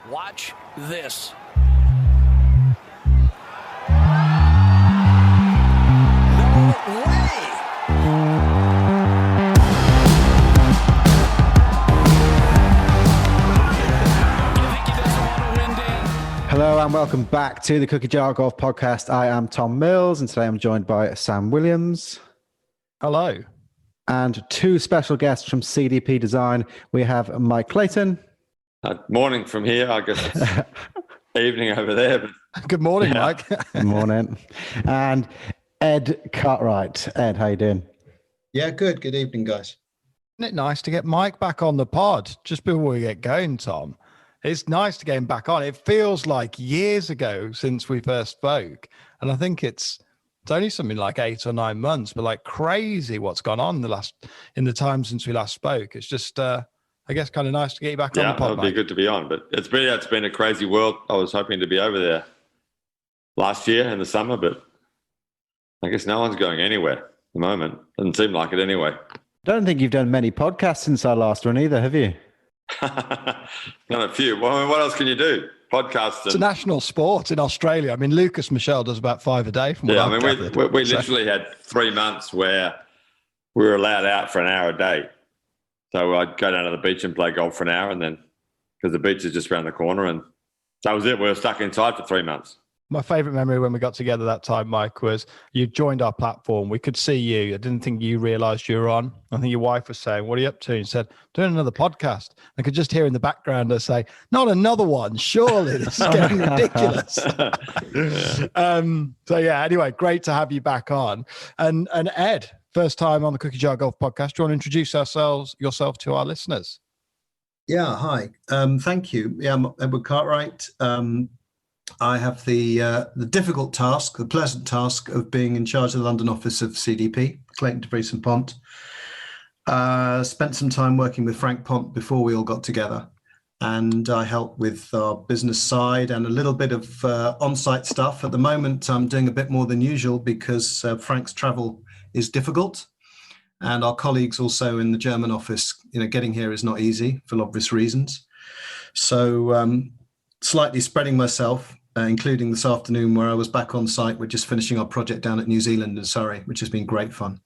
Watch this. No way! Hello and welcome back to the Cookie Jar Golf Podcast. I am Tom Mills and today I'm joined by Sam Williams. Hello. And two special guests from CDP Design. We have Mike Clayton. Morning from here. I guess it's evening over there. But Good morning, Mike. Good morning. And Ed Cartwright. Ed, how you doing? Yeah, good. Good evening, guys. Isn't it nice to get Mike back on the pod just before we get going, Tom? It's nice to get him back on. It feels like years ago since we first spoke. And I think it's only something like 8 or 9 months, but like crazy what's gone on in the time since we last spoke. It's just, I guess, kind of nice to get you back on the pod. Yeah, it would be good to be on. But it's been a crazy world. I was hoping to be over there last year in the summer, but I guess no one's going anywhere at the moment. Doesn't seem like it anyway. I don't think you've done many podcasts since our last one either, have you? Done a few. Well, I mean, what else can you do? Podcasts. It's a national sport in Australia. I mean, Lucas Michelle does about 5 a day. From what I've gathered. we literally had 3 months where we were allowed out for an hour a day. So I'd go down to the beach and play golf for an hour, and then because the beach is just around the corner, and that was it. We were stuck inside for 3 months. My favourite memory when we got together that time, Mike, was you joined our platform. We could see you. I didn't think you realised you were on. I think your wife was saying, "What are you up to?" And you said, "Doing another podcast." I could just hear in the background her say, "Not another one, surely. This is getting ridiculous." So yeah, anyway, great to have you back on. And Ed, first time on the Cookie Jar Golf Podcast. Do you want to introduce yourself to our listeners? Yeah, hi. Thank you. Yeah, I'm Edward Cartwright. I have the difficult task, the pleasant task of being in charge of the London office of CDP, Clayton, DeVries and Pont. Spent some time working with Frank Pont before we all got together. And I help with our business side and a little bit of on-site stuff. At the moment, I'm doing a bit more than usual because Frank's travel is difficult. And our colleagues also in the German office, getting here is not easy for obvious reasons. So slightly spreading myself, including this afternoon where I was back on site. We're just finishing our project down at New Zealand and Surrey, which has been great fun.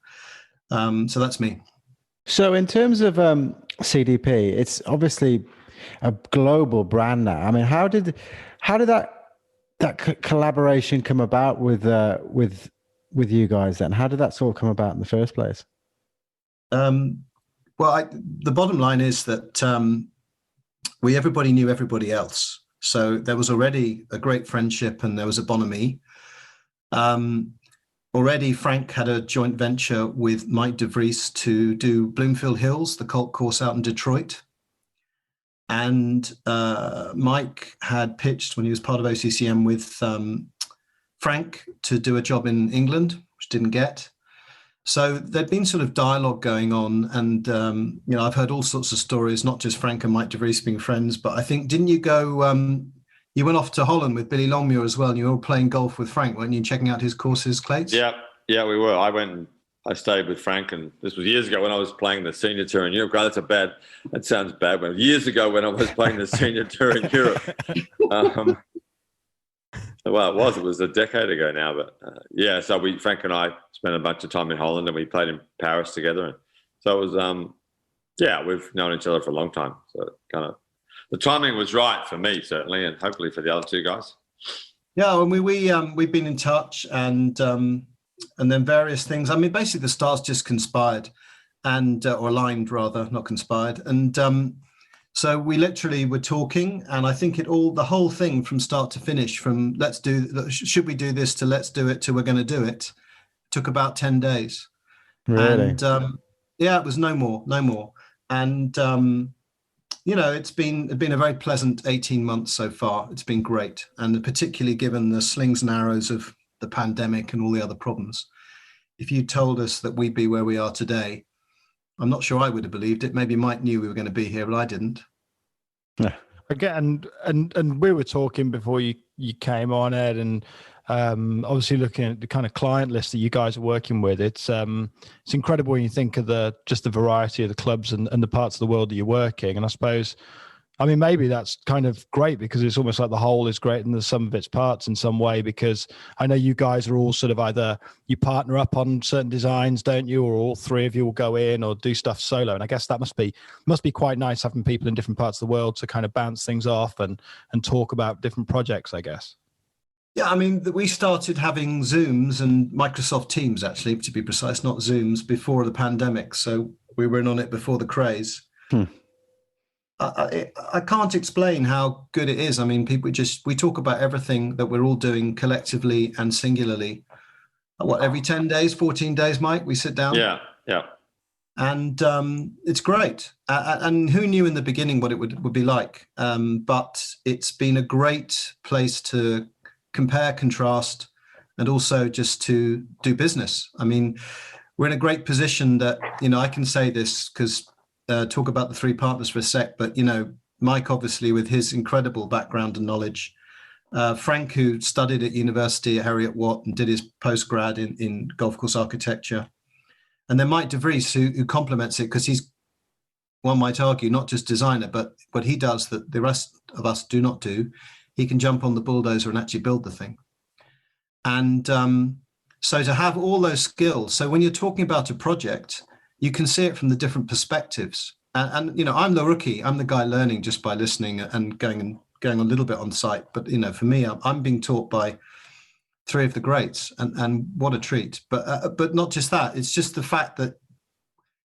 So that's me. So in terms of CDP, it's obviously a global brand now. I mean, how did that collaboration come about with you guys then? How did that sort of come about in the first place? The bottom line is that everybody knew everybody else. So there was already a great friendship and there was a bonhomie. Already Frank had a joint venture with Mike DeVries to do Bloomfield Hills, the cult course out in Detroit. And Mike had pitched when he was part of OCCM with Frank to do a job in England, which didn't get. So there'd been sort of dialogue going on, and I've heard all sorts of stories, not just Frank and Mike DeVries being friends, but I think, didn't you go, you went off to Holland with Billy Longmuir as well, and you were all playing golf with Frank, weren't you, checking out his courses, Clayton? Yeah, we were. I stayed with Frank, and this was years ago when I was playing the senior tour in Europe. That sounds bad, but years ago when I was playing the senior tour in Europe. Well, it was a decade ago now, but so Frank and I spent a bunch of time in Holland and we played in Paris together. And so it was, we've known each other for a long time. So kind of the timing was right for me, certainly, and hopefully for the other two guys. Yeah, and we've been in touch and then various things. I mean, basically the stars just conspired or aligned rather, not conspired. And so we literally were talking, and I think the whole thing from start to finish, from should we do this to let's do it to we're going to do it, took about 10 days. Really? And it was no more. And it's been a very pleasant 18 months so far. It's been great, and particularly given the slings and arrows of the pandemic and all the other problems. If you told us that we'd be where we are today, I'm not sure I would have believed it. Maybe Mike knew we were going to be here, but I didn't. Yeah. Again, and we were talking before you came on, Ed, and obviously looking at the kind of client list that you guys are working with. It's incredible when you think of the variety of the clubs and the parts of the world that you're working. And I suppose I mean, maybe that's kind of great because it's almost like the whole is greater than the sum of its parts in some way, because I know you guys are all sort of either you partner up on certain designs, don't you? Or all three of you will go in or do stuff solo. And I guess that must be quite nice having people in different parts of the world to kind of bounce things off and talk about different projects, I guess. Yeah, I mean, we started having Zooms and Microsoft Teams, actually, to be precise, not Zooms, before the pandemic. So we were in on it before the craze. I can't explain how good it is. I mean, we talk about everything that we're all doing collectively and singularly. Every 10 days, 14 days, Mike, we sit down? Yeah. And it's great. And who knew in the beginning what it would be like? But it's been a great place to compare, contrast, and also just to do business. I mean, we're in a great position that, I can say this because talk about the three partners for a sec, but, Mike, obviously, with his incredible background and knowledge, Frank, who studied at university at Heriot-Watt and did his postgrad in golf course architecture, and then Mike DeVries, who complements it because he's, one might argue, not just designer, but what he does that the rest of us do not do. He can jump on the bulldozer and actually build the thing. And so to have all those skills, so when you're talking about a project, you can see it from the different perspectives. And I'm the rookie. I'm the guy learning just by listening and going a little bit on site. But, for me, I'm being taught by three of the greats, and what a treat. But not just that. It's just the fact that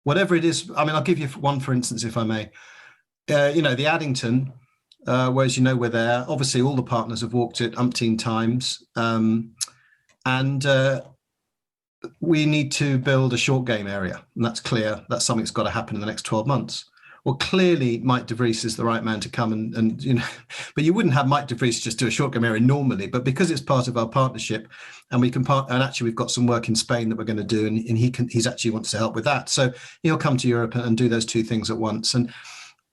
whatever it is, I mean, I'll give you one, for instance, if I may. The Addington, whereas, we're there. Obviously, all the partners have walked it umpteen times. And we need to build a short game area. And that's clear. That's something that's got to happen in the next 12 months. Well, clearly, Mike DeVries is the right man to come and but you wouldn't have Mike DeVries just do a short game area normally. But because it's part of our partnership, and and actually we've got some work in Spain that we're going to do, and he's actually wants to help with that. So he'll come to Europe and do those two things at once. And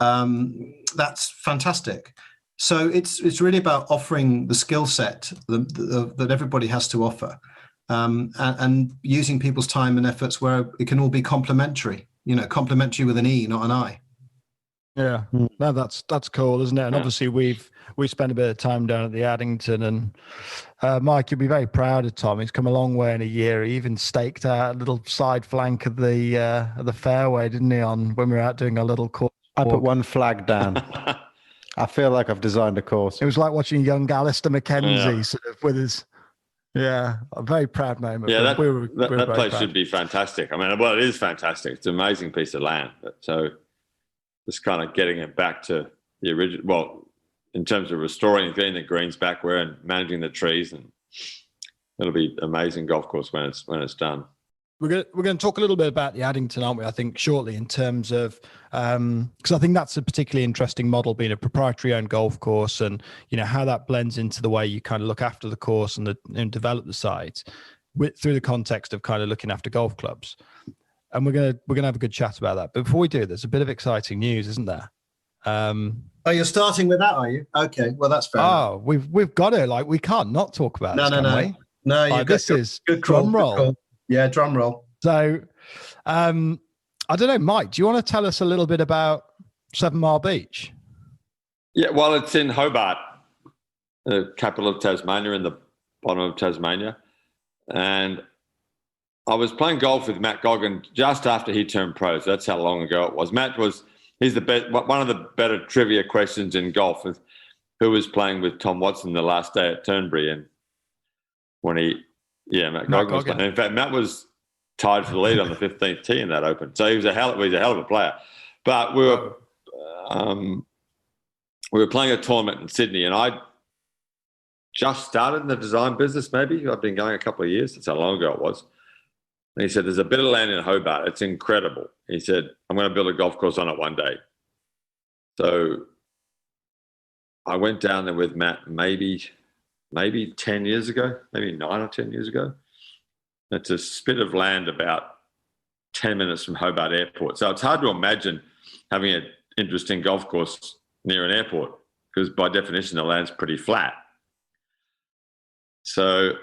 that's fantastic. So it's really about offering the skill set that everybody has to offer, and using people's time and efforts where it can all be complementary. Complementary with an E, not an I. Yeah, no, that's cool, isn't it? And obviously we spent a bit of time down at the Addington, and Mike, you'll be very proud of Tom. He's come a long way in a year. He even staked out a little side flank of the fairway, didn't he? On when we were out doing a little course. I put one flag down. I feel like I've designed a course. It was like watching young Alistair McKenzie sort of with his. Yeah, a very proud moment. Yeah, that place should be fantastic. I mean, well, it is fantastic. It's an amazing piece of land. So just kind of getting it back to the original, well, in terms of restoring, getting the greens back where and managing the trees, and it'll be an amazing golf course when it's done. We're going to talk a little bit about the Addington, aren't we? I think shortly, in terms of because I think that's a particularly interesting model, being a proprietary owned golf course, and how that blends into the way you kind of look after the course and develop the site through the context of kind of looking after golf clubs. And we're gonna have a good chat about that. But before we do, there's a bit of exciting news, isn't there? Oh, you're starting with that, are you? Okay, well that's fair. Oh, we've got to we can't not talk about this. No. This is good drum roll. Yeah, drum roll. So, I don't know, Mike, do you want to tell us a little bit about 7 Mile Beach? Yeah, well, it's in Hobart, the capital of Tasmania, in the bottom of Tasmania. And I was playing golf with Matt Goggin just after he turned pro. So that's how long ago it was. He's the best, one of the better trivia questions in golf, is who was playing with Tom Watson the last day at Turnberry. And when Matt Goggin was playing. In fact, Matt was tied for the lead on the 15th tee in that Open. So he was a hell of a player. But we were playing a tournament in Sydney, and I just started in the design business, maybe. I've been going a couple of years. That's how long ago it was. And he said, there's a bit of land in Hobart. It's incredible. He said, I'm going to build a golf course on it one day. So I went down there with Matt maybe 10 years ago, maybe 9 or 10 years ago. It's a spit of land about 10 minutes from Hobart Airport. So it's hard to imagine having an interesting golf course near an airport, because by definition, the land's pretty flat. So,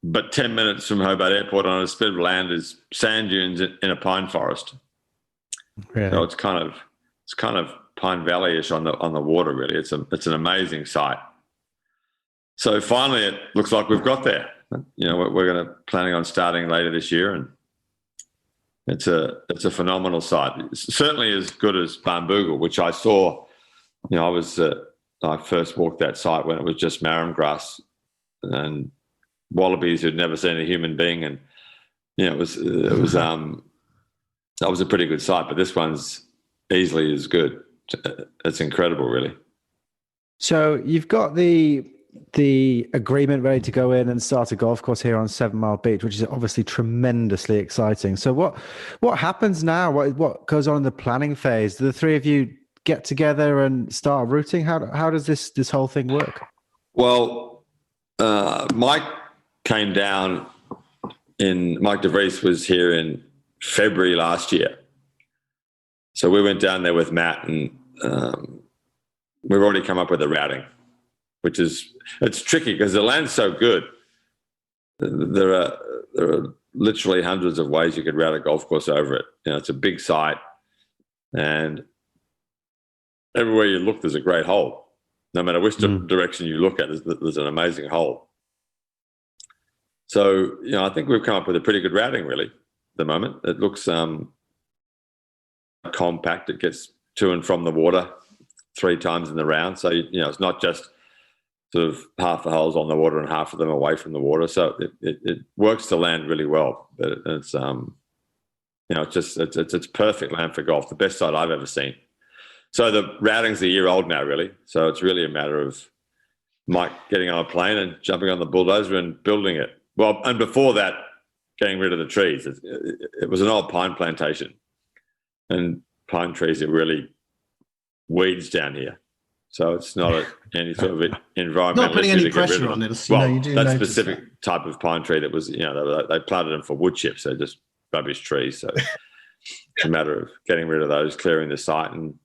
but 10 minutes from Hobart Airport on a spit of land is sand dunes in a pine forest. Really? So it's kind of Pine Valley-ish on the water. Really, it's an amazing site. So finally, it looks like we've got there. We're planning on starting later this year, and it's a phenomenal site. It's certainly as good as Barnbougle, which I saw. I first walked that site when it was just marram grass and wallabies who'd never seen a human being, and it was that was a pretty good site. But this one's easily as good. It's incredible, really. So you've got the agreement ready to go in and start a golf course here on 7 Mile Beach, which is obviously tremendously exciting. So what happens now? What goes on in the planning phase? Do the three of you get together and start routing? How does this whole thing work? Well, Mike came down Mike DeVries was here in February last year. So we went down there with Matt, and we've already come up with a routing, which it's tricky because the land's so good. There are literally hundreds of ways you could route a golf course over it. It's a big site, and everywhere you look, there's a great hole. No matter which direction you look at, there's an amazing hole. So, I think we've come up with a pretty good routing, really, at the moment. It looks compact. It gets to and from the water 3 times in the round. So, it's not just sort of half the holes on the water and half of them away from the water. So it works to land really well. But it's, it's perfect land for golf, the best site I've ever seen. So the routing's a year old now, really. So it's really a matter of Mike getting on a plane and jumping on the bulldozer and building it. Well, and before that, getting rid of the trees. It was an old pine plantation, and pine trees are really weeds down here. So it's not any sort of environmental. Not putting any pressure on it. Well, that specific type of pine tree that was, they planted them for wood chips. They're just rubbish trees. So it's a matter of getting rid of those, clearing the site, and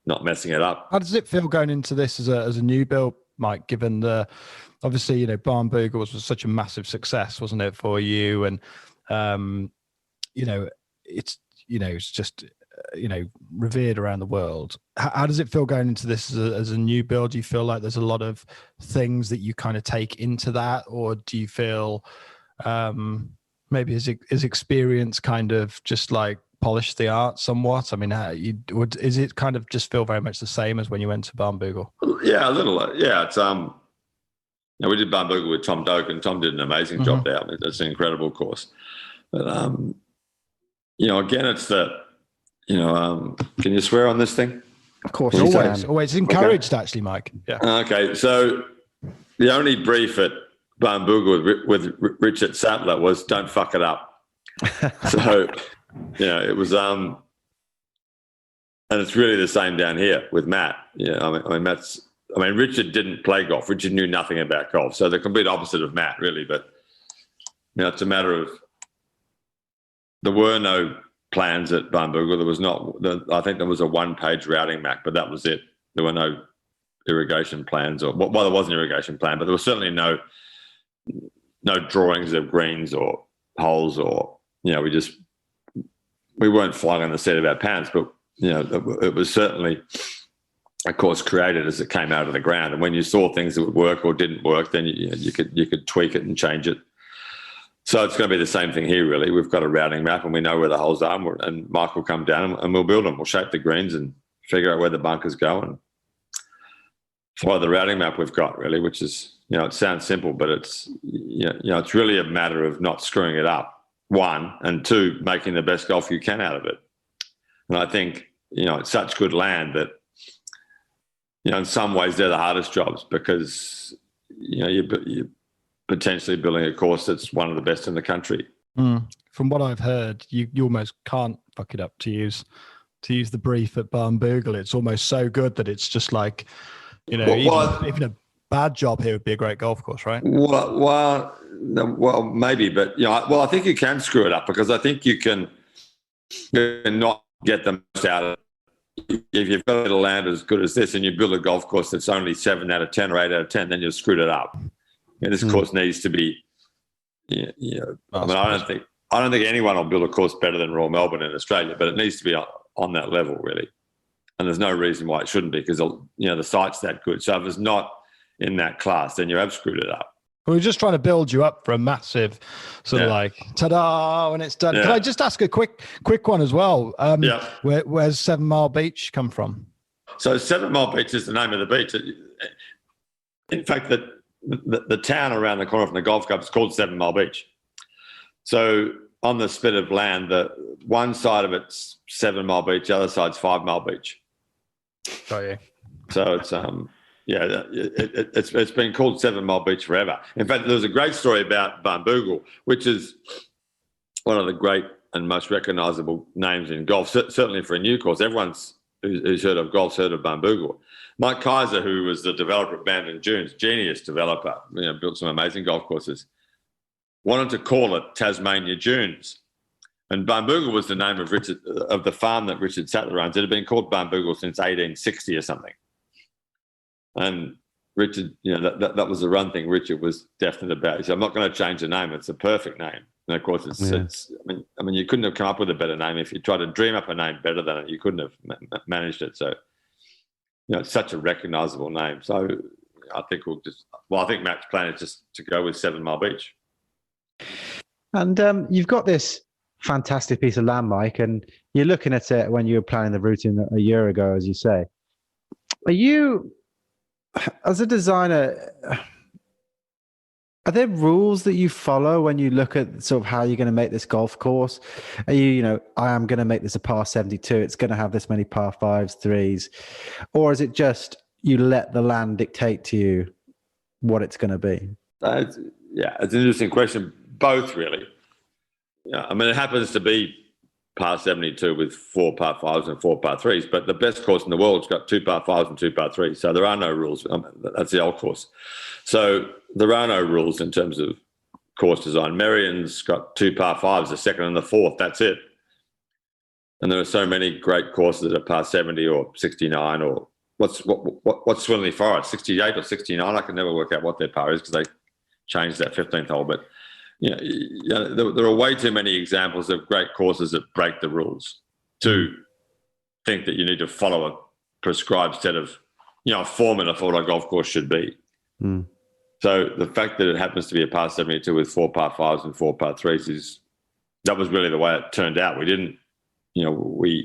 not messing it up. How does it feel going into this as a new build, Mike, given obviously, Barnbougle was such a massive success, wasn't it, for you? And, it's just, revered around the world. How does it feel going into this as a new build? Do you feel like there's a lot of things that you kind of take into that? Or do you feel maybe is experience kind of just like polish the art somewhat? I mean, is it kind of just feel very much the same as when you went to Barnbougle? Yeah, a little. Yeah, it's we did Barnbougle with Tom Doak, and Tom did an amazing job there. I mean, it's an incredible course. But again, it's can you swear on this thing? Of course, always encouraged, okay. Actually, Mike. Yeah. Okay, so the only brief at Barnbougle with Richard Sattler was don't fuck it up. So it was and it's really the same down here with Matt. Richard didn't play golf. Richard knew nothing about golf. So the complete opposite of Matt, really. But it's a matter of there were no plans at Barnbougle. There was not. I think there was a 1-page routing map, but that was it. There were no irrigation plans, there was an irrigation plan, but there was certainly no drawings of greens or holes, or we weren't flying on the seat of our pants, but it was certainly a course created as it came out of the ground. And when you saw things that would work or didn't work, then you could tweak it and change it. So it's going to be the same thing here, really. We've got a routing map and we know where the holes are, and Mike will come down and we'll build them. We'll shape the greens and figure out where the bunkers go and follow the routing map we've got, really, which is, it sounds simple, but it's, it's really a matter of not screwing it up, 1, and 2, making the best golf you can out of it. And I think, it's such good land that, in some ways they're the hardest jobs because, you're potentially building a course that's one of the best in the country. From what I've heard, you almost can't fuck it up, to use the brief at Barnbougle. It's almost so good that it's just like, even a bad job here would be a great golf course, right? Well, maybe, but I think you can screw it up because I think you can not get the most out of it. If you've got a bit of land as good as this and you build a golf course that's only 7 out of 10 or 8 out of 10, then you've screwed it up. This course needs to be, I don't think anyone will build a course better than Royal Melbourne in Australia, but it needs to be on that level, really. and there's no reason why it shouldn't be because the site's that good. So if it's not in that class, then you have screwed it up. We're just trying to build you up for a massive sort of like ta-da when it's done. Yeah. Can I just ask a quick one as well? Yeah. Where's 7 Mile Beach come from? So 7 Mile Beach is the name of the beach. In fact, the town around the corner from the golf club is called 7 Mile Beach. So on the spit of land, the one side of it's 7 Mile Beach, the other side's 5 Mile Beach. Got you. So it's it's been called 7 Mile Beach forever. In fact, there's a great story about Barnbougle, which is one of the great and most recognisable names in golf, certainly for a new course. Everyone's who's heard of golf's heard of Barnbougle. Mike Kaiser, who was the developer of Bandon Dunes, genius developer, built some amazing golf courses, wanted to call it Tasmania Dunes. And Barnbougle was the name of the farm that Richard Sattler owns. It had been called Barnbougle since 1860 or something. And Richard, that was the one thing Richard was definite about. He said, I'm not going to change the name. It's a perfect name. And of course, it's I mean, you couldn't have come up with a better name. If you tried to dream up a name better than it, you couldn't have managed it. So, it's such a recognisable name. So I think I think Matt's plan is just to go with 7 Mile Beach. And you've got this fantastic piece of land, Mike, and you're looking at it when you were planning the routing a year ago, as you say. Are you, as a designer, are there rules that you follow when you look at sort of how you're going to make this golf course? Are you, I am going to make this a par 72. It's going to have this many par 5s, 3s. Or is it just you let the land dictate to you what it's going to be? It's an interesting question. Both, really. Yeah, I mean, it happens to be par 72 with 4 par 5s and 4 par 3s, but the best course in the world's got 2 par 5s and 2 par 3s. So there are no rules. That's the old course. So there are no rules in terms of course design. Merion's got 2 par 5s, the second and the fourth. That's it. And there are so many great courses that are par 70 or 69 or what's Swinley Forest, 68 or 69. I can never work out what their par is because they changed that 15th hole. But there are way too many examples of great courses that break the rules to think that you need to follow a prescribed set of, a formula for what a golf course should be. Mm. So the fact that it happens to be a par 72 with 4 par 5s and 4 par 3s that was really the way it turned out. We didn't, when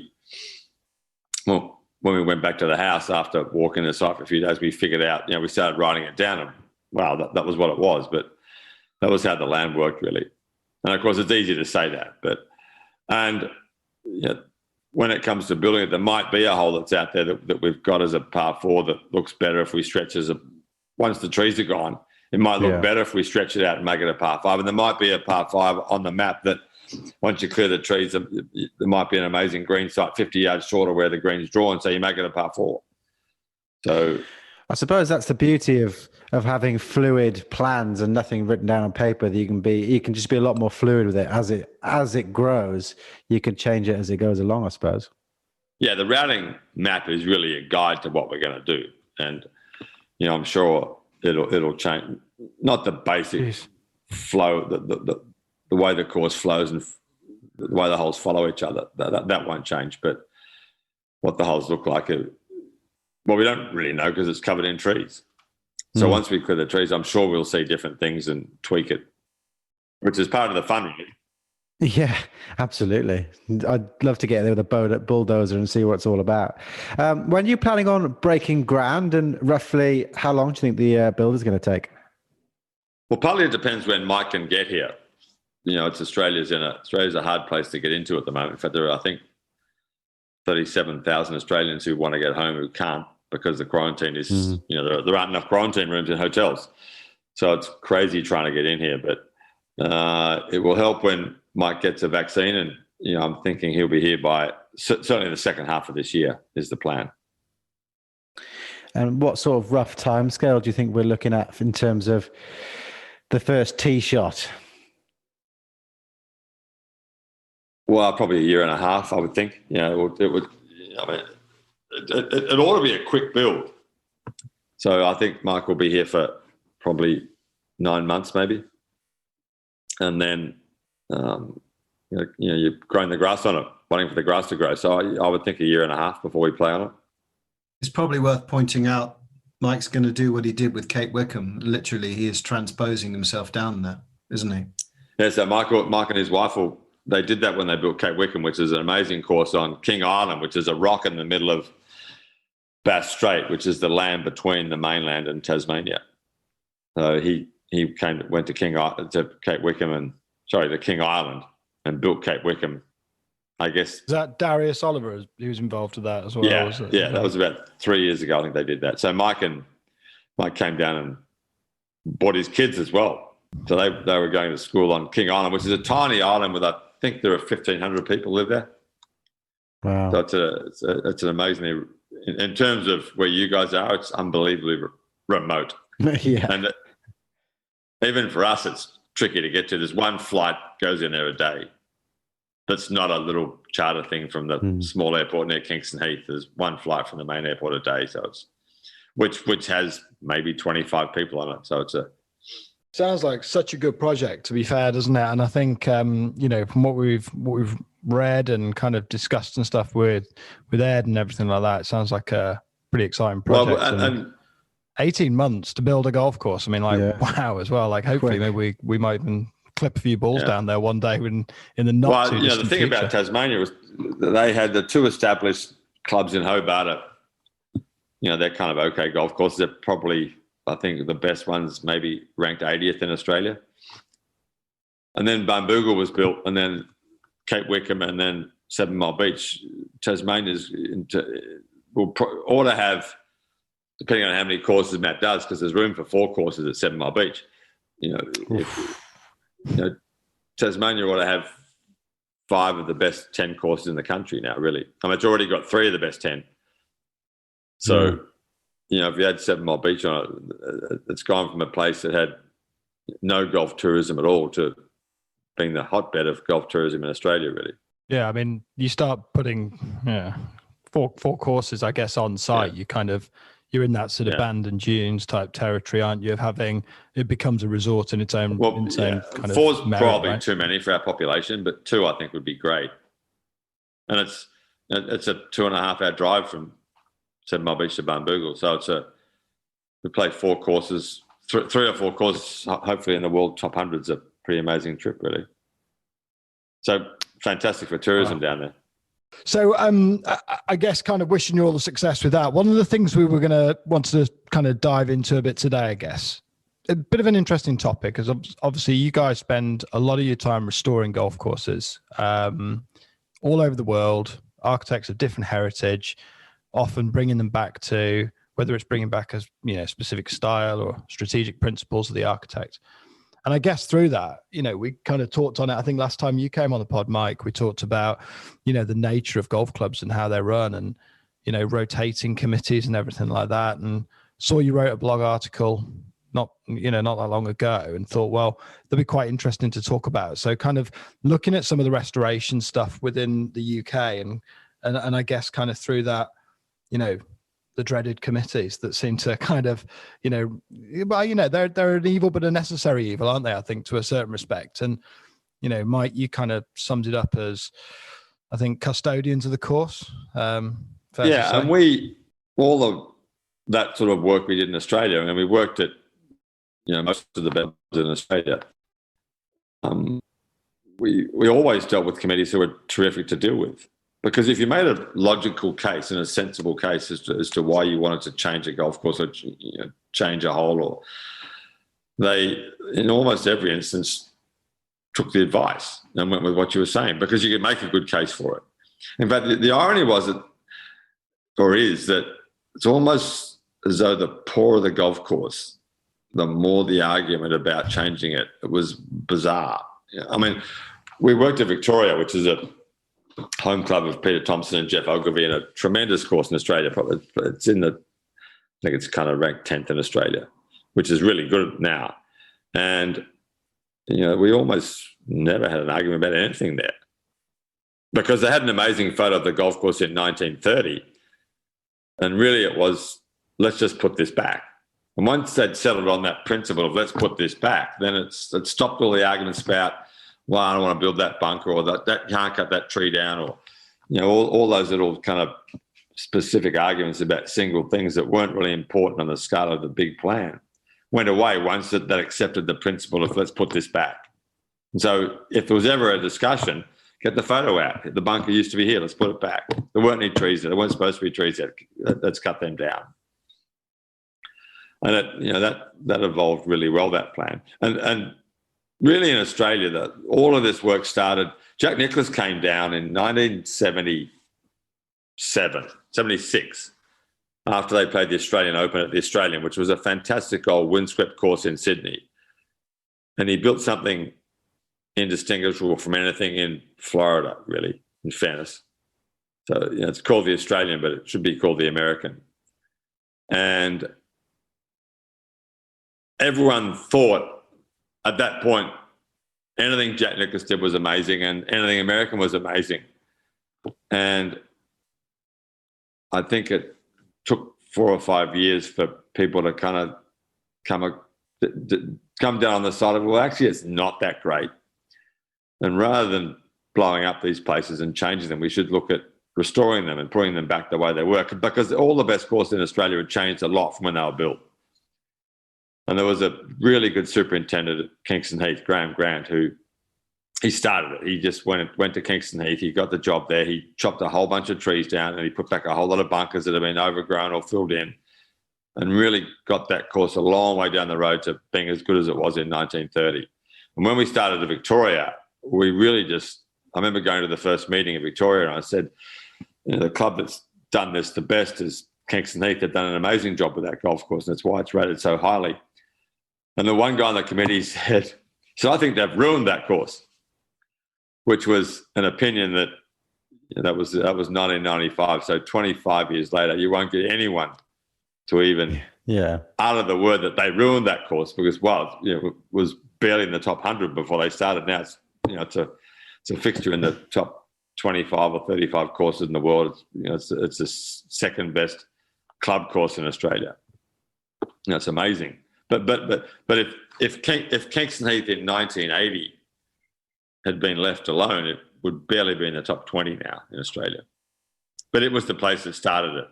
we went back to the house after walking the site for a few days, we figured out, we started writing it down and wow, that was what it was. But that was how the land worked, really. And of course, it's easy to say that. When it comes to building it, there might be a hole that's out there that we've got as a par 4 that looks better if we stretch once the trees are gone. It might look better if we stretch it out and make it a par 5. And there might be a par 5 on the map that once you clear the trees, there might be an amazing green site 50 yards shorter where the green's drawn, so you make it a par 4. So I suppose that's the beauty of having fluid plans and nothing written down on paper. That you can just be a lot more fluid with it as it grows. You can change it as it goes along, I suppose. Yeah, the routing map is really a guide to what we're going to do, and I'm sure it'll change. Not the basic flow, the way the course flows and the way the holes follow each other. That won't change, but what the holes look like. Well, we don't really know because it's covered in trees. So once we clear the trees, I'm sure we'll see different things and tweak it, which is part of the fun, really. Yeah, absolutely. I'd love to get there with a bulldozer and see what it's all about. When you're planning on breaking ground, and roughly how long do you think the build is going to take? Well, partly it depends when Mike can get here. It's Australia's a hard place to get into at the moment. In fact, there are, I think, 37,000 Australians who want to get home who can't because the quarantine is, there aren't enough quarantine rooms in hotels. So it's crazy trying to get in here. But it will help when Mike gets a vaccine. And, I'm thinking he'll be here by certainly the second half of this year is the plan. And what sort of rough time scale do you think we're looking at in terms of the first tee shot? Well, probably a year and a half, I would think. It would. It ought to be a quick build. So I think Mike will be here for probably 9 months, maybe, and then you're growing the grass on it, waiting for the grass to grow. So I would think a year and a half before we play on it. It's probably worth pointing out Mike's going to do what he did with Cape Wickham. Literally, he is transposing himself down there, isn't he? Yeah, so Mike and his wife, they did that when they built Cape Wickham, which is an amazing course on King Island, which is a rock in the middle of Bass Strait, which is the land between the mainland and Tasmania. So he went to Cape Wickham to King Island and built Cape Wickham. I guess Is that Darius Oliver? He was involved with that as well. Yeah, was it? yeah, that was about 3 years ago. I think they did that. So Mike came down and brought his kids as well. So they were going to school on King Island, which is a tiny island with, I think there are 1,500 people live there. Wow. So it's an amazingly, in terms of where you guys are, it's unbelievably remote. Yeah. And even for us, it's tricky to get to. There's one flight goes in there a day. That's not a little charter thing from the small airport near Kingston Heath. There's one flight from the main airport a day. So it's, which has maybe 25 people on it. So it's sounds like such a good project, to be fair, doesn't it? And I think, from what we've read and kind of discussed and stuff with Ed and everything like that, it sounds like a pretty exciting project. Well, and 18 months to build a golf course. I mean, wow, as well. Like, hopefully, maybe we might even clip a few balls down there one day in the not too distant the thing future. about Tasmania was they had the two established clubs in Hobart. They're kind of okay golf courses. They're probably, I think, the best ones, maybe ranked 80th in Australia. And then Barnbougle was built, and then Cape Wickham, and then 7 Mile Beach. Tasmania's ought to have, depending on how many courses Matt does, because there's room for 4 courses at 7 Mile Beach. Tasmania ought to have 5 of the best 10 courses in the country now, really. I mean, it's already got 3 of the best 10. So, if you had 7 Mile Beach on it, it's gone from a place that had no golf tourism at all to being the hotbed of golf tourism in Australia, really. Yeah, I mean, you start putting 4 courses, I guess, on site. Yeah. You're in that sort of band and dunes type territory, aren't you? Of having, it becomes a resort in its own, kind of 4's merit, probably right? too many for our population, but 2 I think would be great. And it's a 2.5-hour drive from 7 Mile Beach to Barnbougle. So we play 4 courses, 3 or 4 courses, hopefully in the world top 100's a pretty amazing trip, really. So fantastic for tourism down there. So I guess kind of wishing you all the success with that. One of the things we were going to want to kind of dive into a bit today, I guess, a bit of an interesting topic, because obviously you guys spend a lot of your time restoring golf courses all over the world, architects of different heritage, often bringing them back to, whether it's bringing back a specific style or strategic principles of the architect. And I guess through that, we kind of talked on it. I think last time you came on the pod, Mike, we talked about, the nature of golf clubs and how they're run and, rotating committees and everything like that. And saw you wrote a blog article not that long ago and thought, well, that'd be quite interesting to talk about. So kind of looking at some of the restoration stuff within the UK and I guess kind of through that, the dreaded committees that seem to kind of, they're an evil, but a necessary evil, aren't they? I think to a certain respect. And, Mike, you kind of summed it up as, I think, custodians of the course. And all of that sort of work we did in Australia, and we worked at, most of the best in Australia. We always dealt with committees who were terrific to deal with. Because if you made a logical case and a sensible case as to why you wanted to change a golf course or change a hole, or they, in almost every instance, took the advice and went with what you were saying, because you could make a good case for it. In fact, the irony was that it's almost as though the poorer the golf course, the more the argument about changing it. It was bizarre. I mean, we worked at Victoria, which is a home club of Peter Thompson and Jeff Ogilvy, and a tremendous course in Australia. Probably it's I think it's kind of ranked 10th in Australia, which is really good now. And, we almost never had an argument about anything there, because they had an amazing photo of the golf course in 1930. And really it was, let's just put this back. And once they'd settled on that principle of let's put this back, then it stopped all the arguments about, well, I don't want to build that bunker, or that can't cut that tree down, or, all those little kind of specific arguments about single things that weren't really important on the scale of the big plan went away once that accepted the principle of let's put this back. And so if there was ever a discussion, get the photo out. The bunker used to be here, let's put it back. There weren't any trees there. There weren't supposed to be trees there. Let's cut them down. And that evolved really well, that plan. And really in Australia, all of this work started. Jack Nicklaus came down in 76, after they played the Australian Open at the Australian, which was a fantastic old windswept course in Sydney. And he built something indistinguishable from anything in Florida, really, in fairness. So it's called the Australian, but it should be called the American. And everyone thought at that point anything Jack Nicklaus did was amazing and anything American was amazing. And I think it took 4 or 5 years for people to kind of come down on the side of, well, actually, it's not that great. And rather than blowing up these places and changing them, we should look at restoring them and putting them back the way they were, because all the best courses in Australia had changed a lot from when they were built. And there was a really good superintendent at Kingston Heath, Graham Grant, who he started it. He just went to Kingston Heath. He got the job there. He chopped a whole bunch of trees down and he put back a whole lot of bunkers that had been overgrown or filled in, and really got that course a long way down the road to being as good as it was in 1930. And when we started at Victoria, we really I remember going to the first meeting in Victoria and I said, the club that's done this the best is Kingston Heath. They've done an amazing job with that golf course, and that's why it's rated so highly. And the one guy on the committee said, I think they've ruined that course, which was an opinion that was 1995. So 25 years later, you won't get anyone to even utter the word that they ruined that course, because, it was barely in the top 100 before they started. Now it's a fixture in the top 25 or 35 courses in the world. It's the second best club course in Australia. It's amazing. But if Kingston Heath in 1980 had been left alone, it would barely be in the top 20 now in Australia. But it was the place that started it.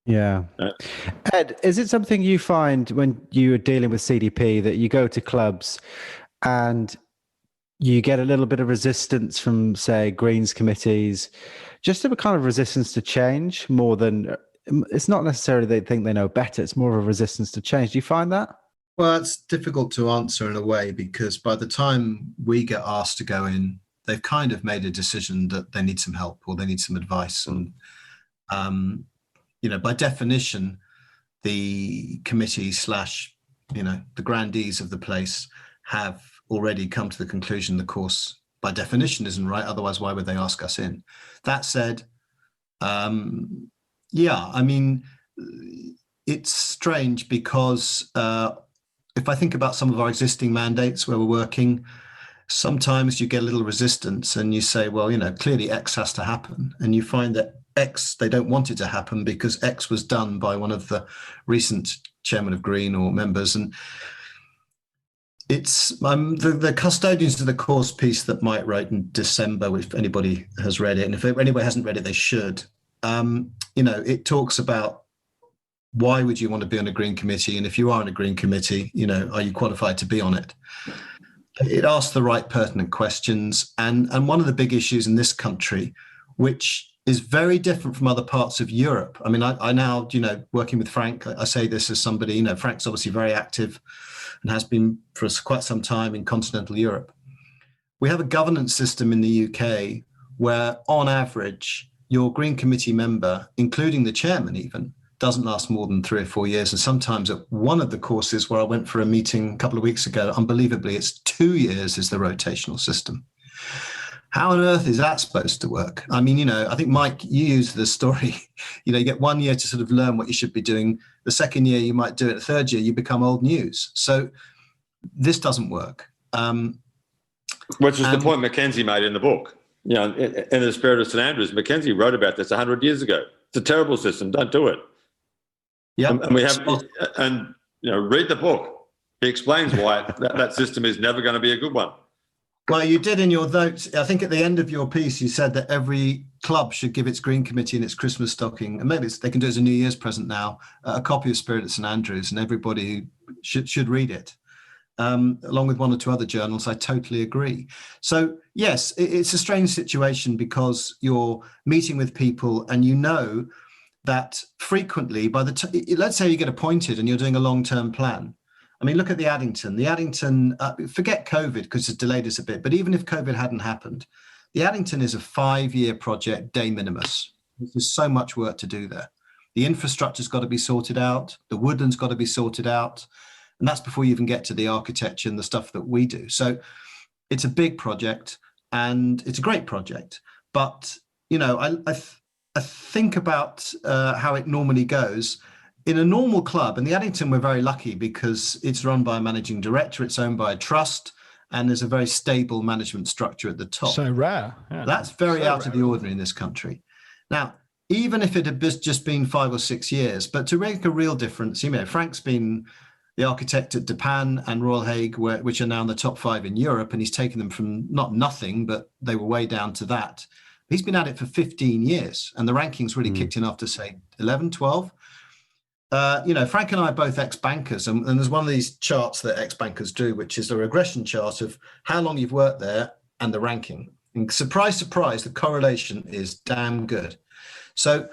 Yeah. Ed, is it something you find when you are dealing with CDP that you go to clubs and you get a little bit of resistance from, say, Greens committees, just a kind of resistance to change more than... It's not necessarily they think they know better. It's more of a resistance to change. Do you find that? Well, it's difficult to answer in a way, because by the time we get asked to go in, they've kind of made a decision that they need some help or they need some advice. And, by definition, the committee / the grandees of the place have already come to the conclusion the course by definition isn't right. Otherwise, why would they ask us in? That said, it's strange because if I think about some of our existing mandates where we're working, sometimes you get a little resistance and you say, well, clearly X has to happen. And you find that X, they don't want it to happen because X was done by one of the recent chairman of Green or members. And it's the custodians of the course piece that Mike wrote in December, if anybody has read it. And if anybody hasn't read it, they should. It talks about why would you want to be on a Green committee? And if you are on a Green committee, are you qualified to be on it? It asks the right pertinent questions. And one of the big issues in this country, which is very different from other parts of Europe. I mean, I now, working with Frank, I say this as somebody, Frank's obviously very active and has been for quite some time in continental Europe. We have a governance system in the UK where, on average, your Green Committee member, including the chairman even, doesn't last more than 3 or 4 years. And sometimes at one of the courses where I went for a meeting a couple of weeks ago, unbelievably, it's 2 years is the rotational system. How on earth is that supposed to work? I mean, I think, Mike, you used the story, you get 1 year to sort of learn what you should be doing. The second year, you might do it. The third year, you become old news. So this doesn't work. Which is the point Mackenzie made in the book. In the spirit of St Andrews, Mackenzie wrote about this 100 years ago. It's a terrible system. Don't do it. Yeah, and we have, read the book. He explains why that system is never going to be a good one. Well, you did in your notes. I think at the end of your piece, you said that every club should give its green committee and its Christmas stocking, and maybe they can do it as a New Year's present now, a copy of Spirit at St Andrews, and everybody should read it, along with one or two other journals. I totally agree. So yes, it's a strange situation because you're meeting with people, and you know that frequently, by the time, let's say you get appointed and you're doing a long-term plan. I mean, look at the Addington. The Addington, forget COVID because it's delayed us a bit, but even if COVID hadn't happened, the Addington is a 5-year project, de minimis. There's so much work to do there. The infrastructure's got to be sorted out. The woodland's got to be sorted out. And that's before you even get to the architecture and the stuff that we do. So it's a big project and it's a great project. But, you know, I think about how it normally goes. In a normal club, and the Addington, we're very lucky because it's run by a managing director, it's owned by a trust, and there's a very stable management structure at the top. So rare. Yeah. That's very out of the ordinary in this country. Now, even if it had just been 5 or 6 years, but to make a real difference, you know, Frank's been the architect at Depan and Royal Hague, which are now in the top 5 in Europe, and he's taken them from not nothing, but they were way down to that. He's been at it for 15 years, and the rankings really kicked in after, say, 11, 12. You know, Frank and I are both ex-bankers, and there's one of these charts that ex-bankers do, which is a regression chart of how long you've worked there and the ranking. And surprise, surprise, the correlation is damn good. So,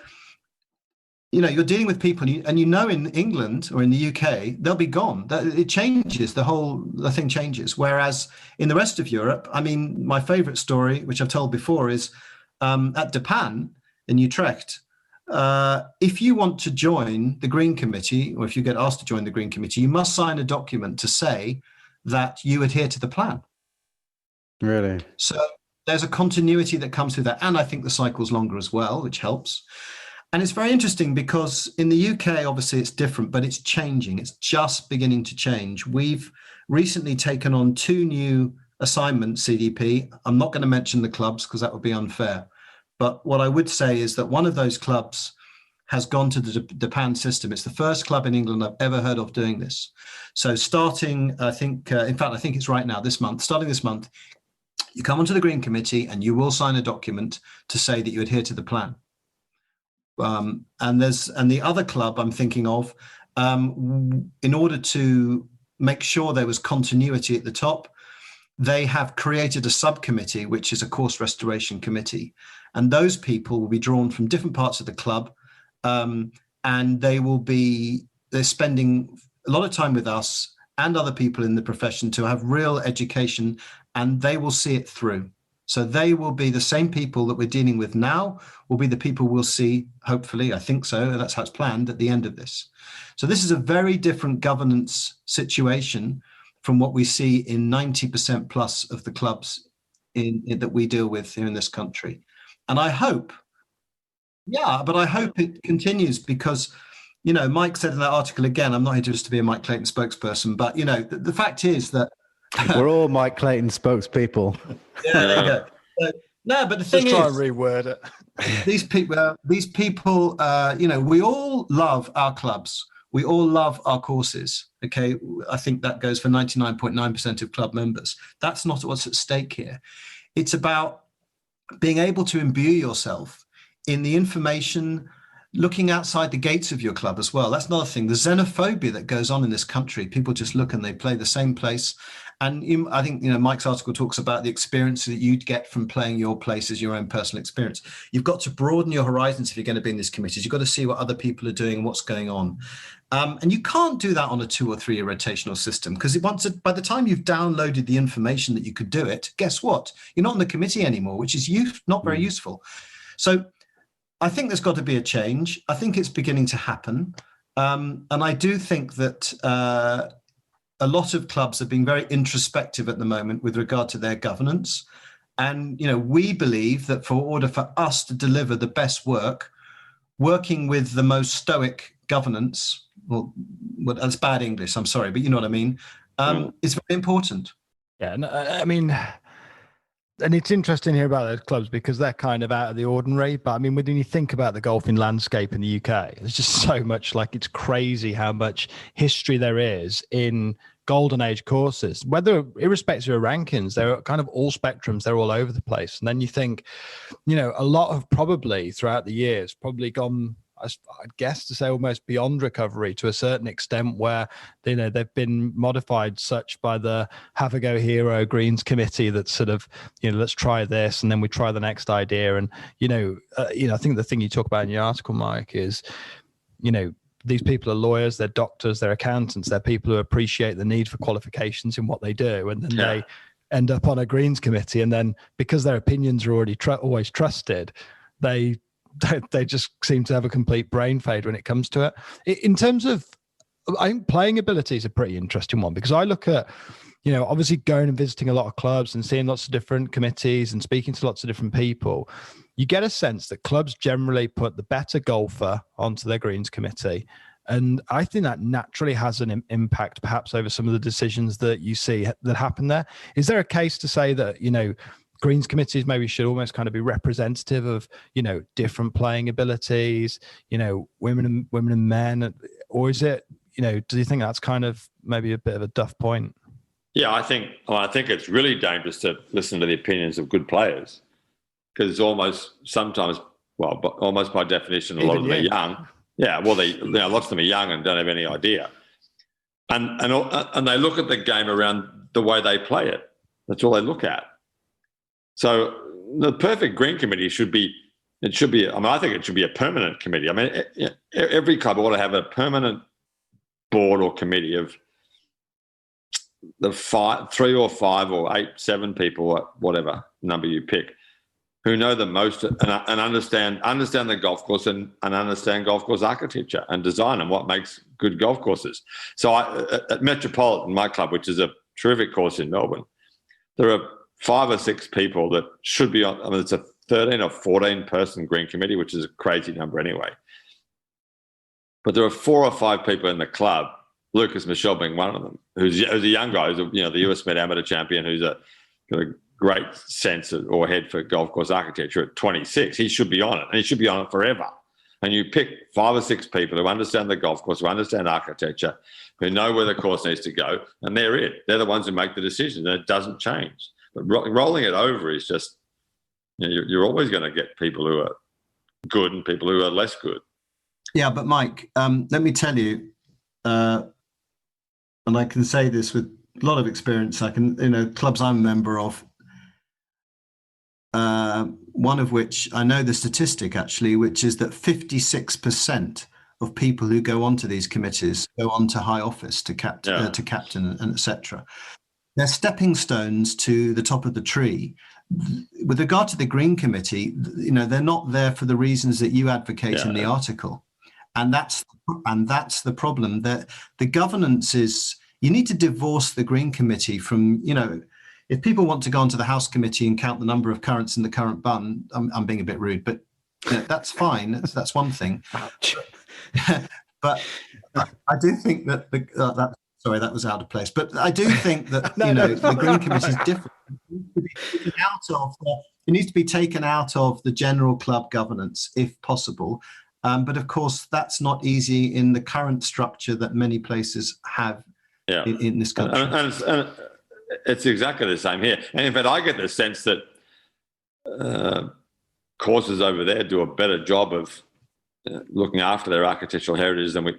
you know, you're dealing with people, and you know in England or in the UK, they'll be gone. It changes, the thing changes. Whereas in the rest of Europe, I mean, my favorite story, which I've told before, is at Depan in Utrecht. If you want to join the Green Committee, or if you get asked to join the Green Committee, you must sign a document to say that you adhere to the plan. Really? So there's a continuity that comes through that. And I think the cycle's longer as well, which helps. And it's very interesting because in the UK, obviously it's different, but it's changing. It's just beginning to change. We've recently taken on 2 new assignments, CDP. I'm not going to mention the clubs because that would be unfair. But what I would say is that one of those clubs has gone to the Depan system. It's the first club in England I've ever heard of doing this. So starting, I think, in fact, I think it's right now, starting this month, you come onto the Green Committee and you will sign a document to say that you adhere to the plan. And the other club I'm thinking of, in order to make sure there was continuity at the top, they have created a subcommittee, which is a course restoration committee. And those people will be drawn from different parts of the club. And they're spending a lot of time with us and other people in the profession to have real education, and they will see it through. So they will be the same people that we're dealing with now, will be the people we'll see, hopefully, I think so, that's how it's planned, at the end of this. So this is a very different governance situation from what we see in 90% plus of the clubs that we deal with here in this country. And I hope, but I hope it continues because, you know, Mike said in that article, again, I'm not here just to be a Mike Clayton spokesperson, but, you know, the fact is that we're all Mike Clayton spokespeople. Yeah, there you go. So, no, but the thing is, try and reword it. these people, you know, we all love our clubs. We all love our courses. Okay, I think that goes for 99.9% of club members. That's not what's at stake here. It's about being able to imbue yourself in the information, looking outside the gates of your club as well. That's another thing. The xenophobia that goes on in this country. People just look and they play the same place. And I think, you know, Mike's article talks about the experience that you'd get from playing your place as your own personal experience. You've got to broaden your horizons if you're going to be in these committees. You've got to see what other people are doing and what's going on. And you can't do that on a 2 or 3 year rotational system because by the time you've downloaded the information that you could do it, guess what? You're not in the committee anymore, which is not very useful. So I think there's got to be a change. I think it's beginning to happen. And I do think that a lot of clubs are being very introspective at the moment with regard to their governance. And, you know, we believe that for order for us to deliver the best work, working with the most stoic governance, well, that's bad English, I'm sorry, but you know what I mean, is very important. Yeah, I mean, And it's interesting to hear about those clubs because they're kind of out of the ordinary. But I mean, when you think about the golfing landscape in the UK, there's just so much, like, it's crazy how much history there is in golden age courses, whether irrespective of rankings, they're kind of all spectrums, they're all over the place. And then you think, a lot have probably throughout the years probably gone, I'd guess to say, almost beyond recovery to a certain extent, where they've been modified such by the have a go hero greens committee that sort of, let's try this and then we try the next idea. And I think the thing you talk about in your article, Mike, is these people are lawyers, they're doctors, they're accountants, they're people who appreciate the need for qualifications in what they do, and then they end up on a greens committee, and then because their opinions are already always trusted, they just seem to have a complete brain fade when it comes to it. In terms of, I think playing ability is a pretty interesting one, because I look at, obviously going and visiting a lot of clubs and seeing lots of different committees and speaking to lots of different people, you get a sense that clubs generally put the better golfer onto their greens committee. And I think that naturally has an impact perhaps over some of the decisions that you see that happen there. Is there a case to say that, greens committees maybe should almost kind of be representative of, different playing abilities, women and men, or is it, do you think that's kind of maybe a bit of a duff point? Yeah, I think it's really dangerous to listen to the opinions of good players, because almost by definition, a lot of them are young. Yeah, well, lots of them are young and don't have any idea, and they look at the game around the way they play it. That's all they look at. So the perfect green committee should be. I think it should be a permanent committee. I mean, every club ought to have a permanent board or committee of the 3 or 5 or 8, 7 people, whatever number you pick, who know the most and understand the golf course and understand golf course architecture and design and what makes good golf courses. So at Metropolitan, my club, which is a terrific course in Melbourne, there are 5 or 6 people that should be on. I mean, it's a 13 or 14 person green committee, which is a crazy number anyway. But there are 4 or 5 people in the club, Lucas Michel being one of them, who's a young guy, who's the US Met amateur champion, who's got a great sense or head for golf course architecture at 26. He should be on it, and he should be on it forever. And you pick 5 or 6 people who understand the golf course, who understand architecture, who know where the course needs to go, and they're it. They're the ones who make the decision, and it doesn't change. But rolling it over is just, you're always going to get people who are good and people who are less good. Yeah, but Mike, let me tell you, and I can say this with a lot of experience. I can, clubs I'm a member of, one of which I know the statistic actually, which is that 56% of people who go onto these committees go on to high office, to captain and etc. They're stepping stones to the top of the tree. With regard to the Green Committee, they're not there for the reasons that you advocate in the article, and that's the problem. That the governance is, you need to divorce the Green Committee from, if people want to go onto the House Committee and count the number of currants in the currant bun, I'm being a bit rude, but that's fine. That's one thing. But I do think that sorry, that was out of place. But I do think that the Green Committee is different. It needs to be taken out of the general club governance, if possible. But of course, that's not easy in the current structure that many places have in this country. And it's exactly the same here. And in fact, I get the sense that courses over there do a better job of looking after their architectural heritage than we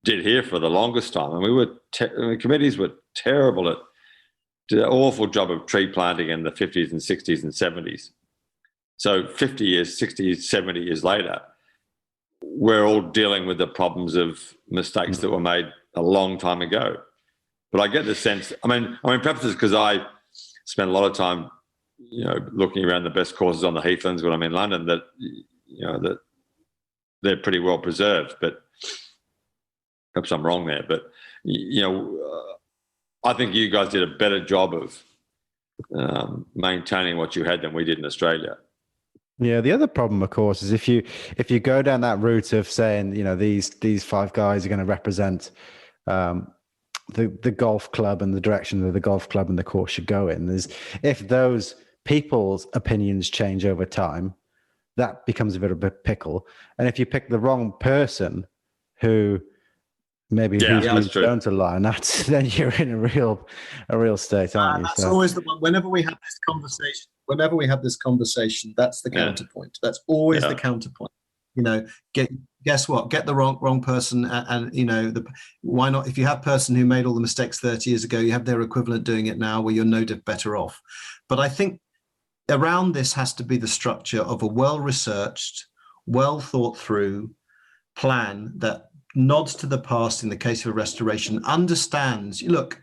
did here for the longest time. And committees were terrible at, did an awful job of tree planting in the 50s and 60s and 70s. So 50 years, 60 years, 70 years later, we're all dealing with the problems of mistakes that were made a long time ago. But I get the sense, I mean, perhaps it's because I spend a lot of time, looking around the best courses on the Heathlands when I'm in London, that, that they're pretty well preserved. But perhaps I'm wrong there. But, I think you guys did a better job of maintaining what you had than we did in Australia. Yeah, the other problem, of course, is if you go down that route of saying, these 5 guys are going to represent the golf club and the direction that the golf club and the course should go in, is if those people's opinions change over time, that becomes a bit of a pickle. And if you pick the wrong person who maybe who's going to line, then you're in a real state, aren't you? That's always the one. Whenever we have this conversation, that's the counterpoint. That's always the counterpoint. Guess what? Get the wrong person, and why not? If you have a person who made all the mistakes 30 years ago, you have their equivalent doing it now, where you're no better off. But I think around this has to be the structure of a well-researched, well thought through plan that nods to the past in the case of a restoration, understands, look,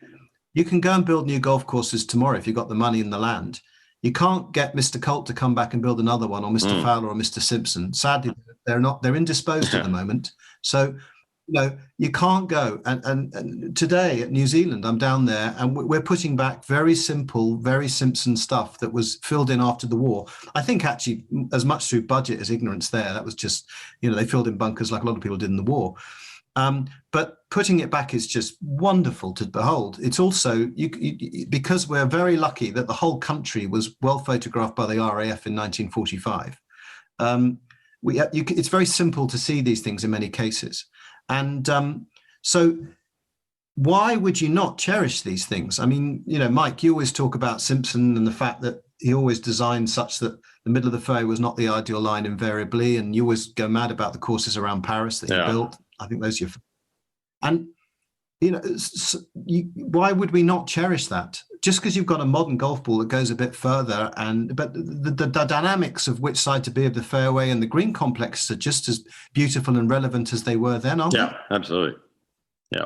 you can go and build new golf courses tomorrow if you've got the money and the land. You can't get Mr. Colt to come back and build another one, or Mr. Fowler or Mr. Simpson. Sadly, they're indisposed at the moment. So, you can't go. And today at New Zealand, I'm down there and we're putting back very simple, very Simpson stuff that was filled in after the war. I think actually as much through budget as ignorance there. That was just, they filled in bunkers like a lot of people did in the war. But putting it back is just wonderful to behold. It's also, because we're very lucky that the whole country was well photographed by the RAF in 1945. It's very simple to see these things in many cases. And so why would you not cherish these things? I mean, Mike, you always talk about Simpson and the fact that he always designed such that the middle of the fairway was not the ideal line invariably. And you always go mad about the courses around Paris that he built. I think those are your... And, why would we not cherish that? Just because you've got a modern golf ball that goes a bit further, but the dynamics of which side to be of the fairway and the green complexes are just as beautiful and relevant as they were then, aren't they? Yeah, absolutely. Yeah.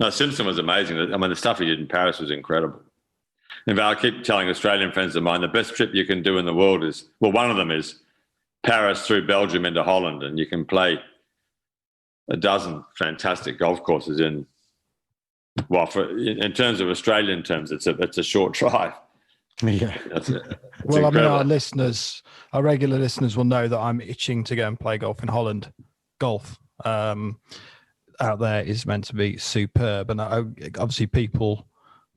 No, Simpson was amazing. I mean, the stuff he did in Paris was incredible. In fact, I keep telling Australian friends of mine, the best trip you can do in the world is, one of them is Paris through Belgium into Holland, and you can play a dozen fantastic golf courses in terms of Australian terms, it's a short drive. Yeah. Well, I mean, our regular listeners will know that I'm itching to go and play golf in Holland. Golf out there is meant to be superb, and obviously people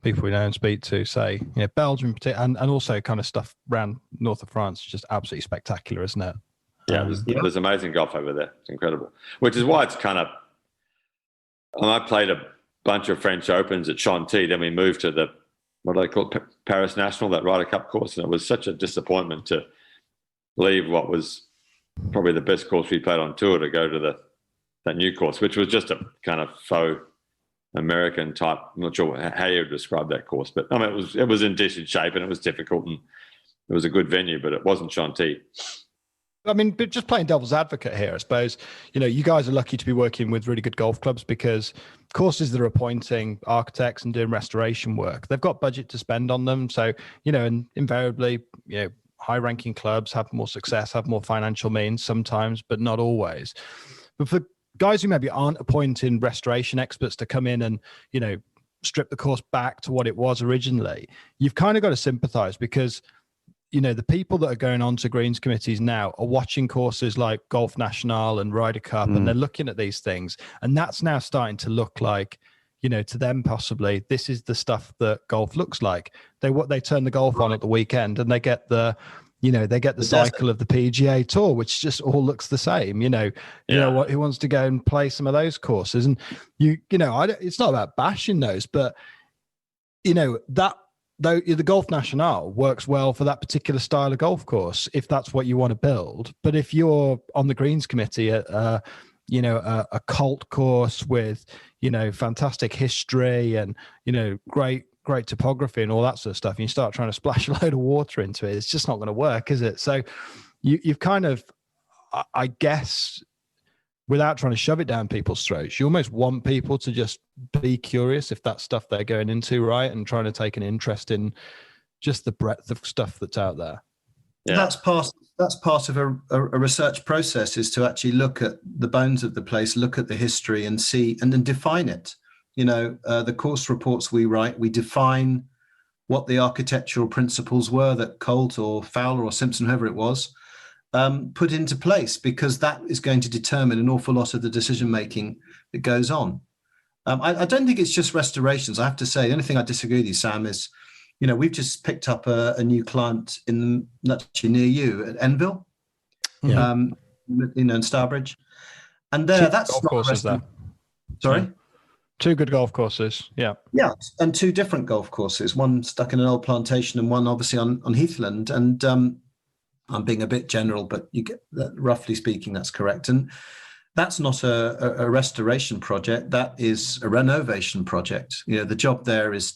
we know and speak to say, Belgium and also kind of stuff around north of France is just absolutely spectacular, isn't it? Yeah, there's amazing golf over there. It's incredible. Which is why it's kind of... I played a bunch of French Opens at Chantilly. Then we moved to the, what do they call it, Paris National, that Ryder Cup course. And it was such a disappointment to leave what was probably the best course we played on tour to go to that new course, which was just a kind of faux American type. I'm not sure how you would describe that course. But I mean, it was in decent shape and it was difficult and it was a good venue, but it wasn't Chantilly. I mean, but just playing devil's advocate here, I suppose, you guys are lucky to be working with really good golf clubs because courses that are appointing architects and doing restoration work, they've got budget to spend on them. So, and invariably, high ranking clubs have more success, have more financial means sometimes, but not always. But for guys who maybe aren't appointing restoration experts to come in and, strip the course back to what it was originally, you've kind of got to sympathize because the people that are going on to greens committees now are watching courses like Golf National and Ryder Cup, and they're looking at these things. And that's now starting to look like, to them possibly, this is the stuff that golf looks like. They turn the golf on at the weekend and they get the cycle of the PGA Tour, which just all looks the same. Who wants to go and play some of those courses? And it's not about bashing those, but that. Though the Golf National works well for that particular style of golf course, if that's what you want to build. But if you're on the Greens Committee at, a cult course with, fantastic history and, great topography and all that sort of stuff, and you start trying to splash a load of water into it, it's just not going to work, is it? So you've kind of, I guess, without trying to shove it down people's throats, you almost want people to just be curious if that's stuff they're going into, right? And trying to take an interest in just the breadth of stuff that's out there. Yeah. That's part of a research process, is to actually look at the bones of the place, look at the history and see, and then define it. The course reports we write, we define what the architectural principles were that Colt or Fowler or Simpson, whoever it was, put into place, because that is going to determine an awful lot of the decision making that goes on. I don't think it's just restorations. I have to say, the only thing I disagree with you, Sam, is we've just picked up a new client actually near you at Enville, in Starbridge, and that's golf not courses there. Sorry. 2 good golf courses. Yeah. Yeah, and 2 different golf courses. One stuck in an old plantation, and one obviously on Heathland. And I'm being a bit general, but you get that, roughly speaking, that's correct. And that's not a restoration project. That is a renovation project. The job there is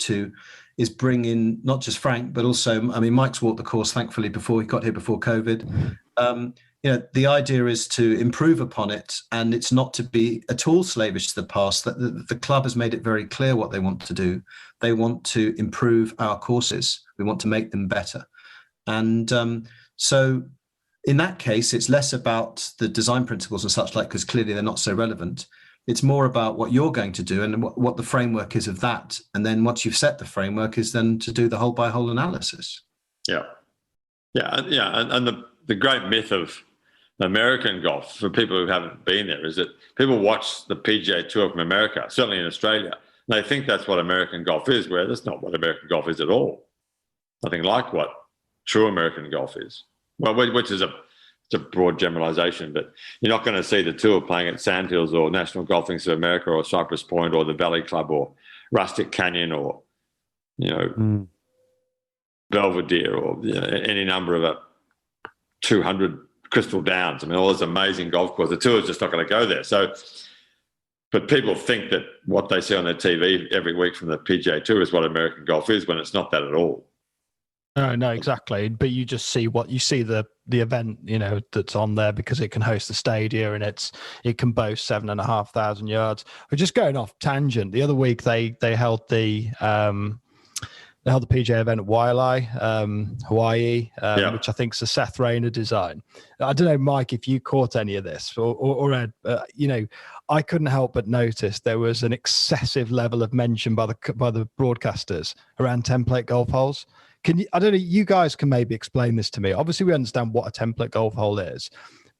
bring in not just Frank, but also, Mike's walked the course, thankfully, before he got here before COVID. The idea is to improve upon it, and it's not to be at all slavish to the past. That the club has made it very clear what they want to do. They want to improve our courses. We want to make them better. And so in that case, it's less about the design principles and such like, because clearly they're not so relevant. It's more about what you're going to do and what the framework is of that. And then once you've set the framework is then to do the hole by hole analysis. Yeah. And the great myth of American golf, for people who haven't been there, is that people watch the PGA Tour from America, certainly in Australia, and they think that's what American golf is, where that's not what American golf is at all. Nothing like what true American golf is. Well, which is it's a broad generalisation, but you're not going to see the tour playing at Sandhills or National Golf Links of America or Cypress Point or the Valley Club or Rustic Canyon or, Belvedere or any number of 200 Crystal Downs. All those amazing golf courses. The tour's just not going to go there. So, but people think that what they see on their TV every week from the PGA Tour is what American golf is, when it's not that at all. No, exactly. But you just see the event, that's on there because it can host the stadia and it can boast 7,500 yards. We're just going off tangent. The other week they held the PGA event at Wailea, Hawaii, which I think is a Seth Rayner design. I don't know, Mike, if you caught any of this or Ed, I couldn't help but notice there was an excessive level of mention by the broadcasters around template golf holes. I don't know, you guys can maybe explain this to me. Obviously, we understand what a template golf hole is,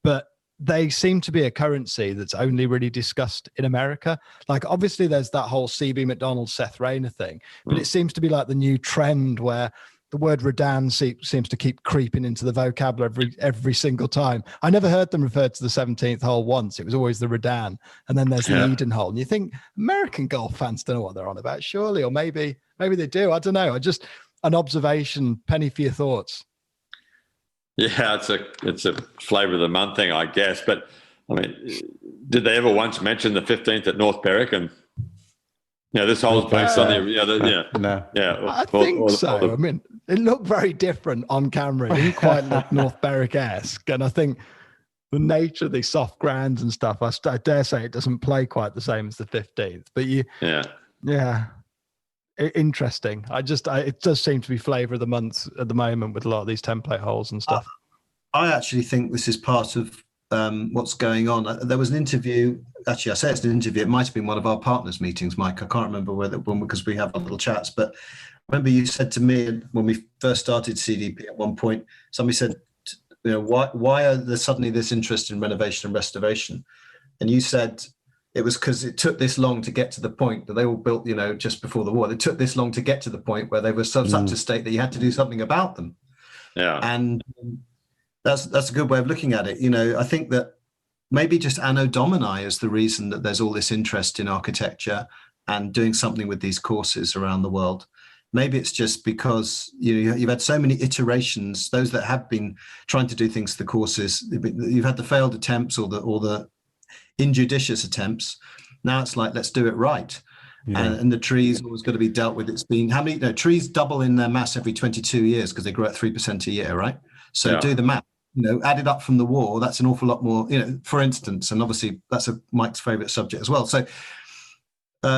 but they seem to be a currency that's only really discussed in America. Like, obviously, there's that whole CB McDonald, Seth Rayner thing, but it seems to be like the new trend where the word Redan seems to keep creeping into the vocabulary every single time. I never heard them refer to the 17th hole once. It was always the Redan, and then there's the Eden hole. And you think American golf fans don't know what they're on about, surely, or maybe they do. I don't know. An observation. Penny for your thoughts. Yeah, it's a flavour of the month thing, I guess. But did they ever once mention the 15th at North Berwick? And this hole's based on I think so. It looked very different on camera. It didn't quite look North Berwick-esque, and I think the nature of these soft grounds and stuff, I dare say it doesn't play quite the same as the 15th. But interesting. It does seem to be flavour of the month at the moment with a lot of these template holes and stuff. I actually think this is part of what's going on. There was an interview. Actually, I say it's an interview. It might have been one of our partners' meetings, Mike. I can't remember because we have our little chats. But I remember you said to me when we first started CDP at one point, somebody said, why are there suddenly this interest in renovation and restoration? And you said, it was because it took this long to get to the point that they all built, just before the war. It took this long to get to the point where they were such a state that you had to do something about them. Yeah. And that's a good way of looking at it. I think that maybe just Anno Domini is the reason that there's all this interest in architecture and doing something with these courses around the world. Maybe it's just because you've had so many iterations, those that have been trying to do things to the courses. You've had the failed attempts or the injudicious attempts. Now it's like, let's do it right. And the trees always got to be dealt with. It's been how many trees double in their mass every 22 years because they grow at 3% a year, right? So do the math, add it up from the war. That's an awful lot more, for instance, and obviously that's Mike's favorite subject as well. So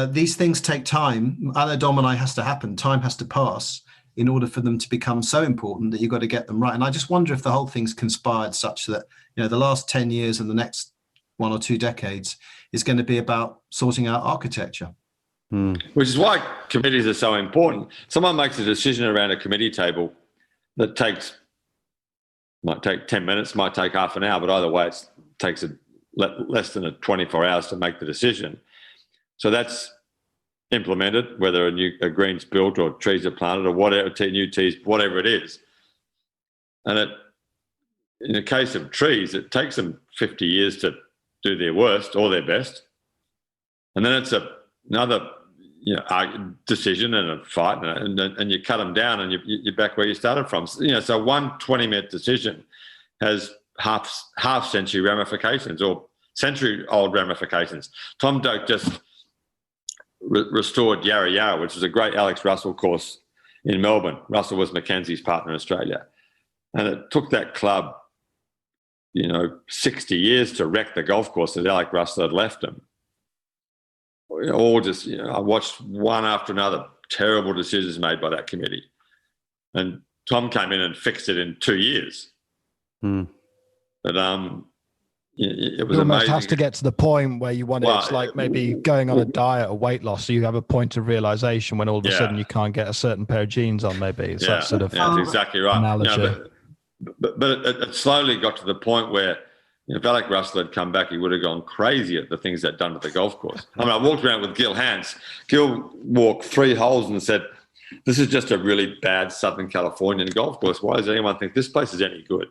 these things take time. Anno Domini has to happen. Time has to pass in order for them to become so important that you've got to get them right. And I just wonder if the whole thing's conspired such that, the last 10 years and the next 1 or 2 decades is going to be about sorting out architecture. Which is why committees are so important. Someone makes a decision around a committee table that might take 10 minutes, might take half an hour, but either way, it takes less than 24 hours to make the decision. So that's implemented, whether a green's built or trees are planted or whatever, new tees, whatever it is. And in the case of trees, it takes them 50 years to do their worst or their best. And then it's another decision and a fight, and you cut them down and you're back where you started from. So one 20-minute decision has half-century ramifications or century-old ramifications. Tom Doak just restored Yarra Yarra, which was a great Alex Russell course in Melbourne. Russell was Mackenzie's partner in Australia. And it took that club, 60 years to wreck the golf course that Alex Russell had left them. All just, I watched one after another terrible decisions made by that committee. And Tom came in and fixed it in 2 years. But it was it almost amazing. has to get to the point where you want it. It's like maybe going on a diet or weight loss. So you have a point of realization when all of a sudden you can't get a certain pair of jeans on. Maybe it's that sort of that's exactly right. analogy. But it slowly got to the point where if Alec Russell had come back, he would have gone crazy at the things they'd done to the golf course. I mean, I walked around with Gil Hans. Gil walked 3 holes and said, "This is just a really bad Southern Californian golf course. Why does anyone think this place is any good?"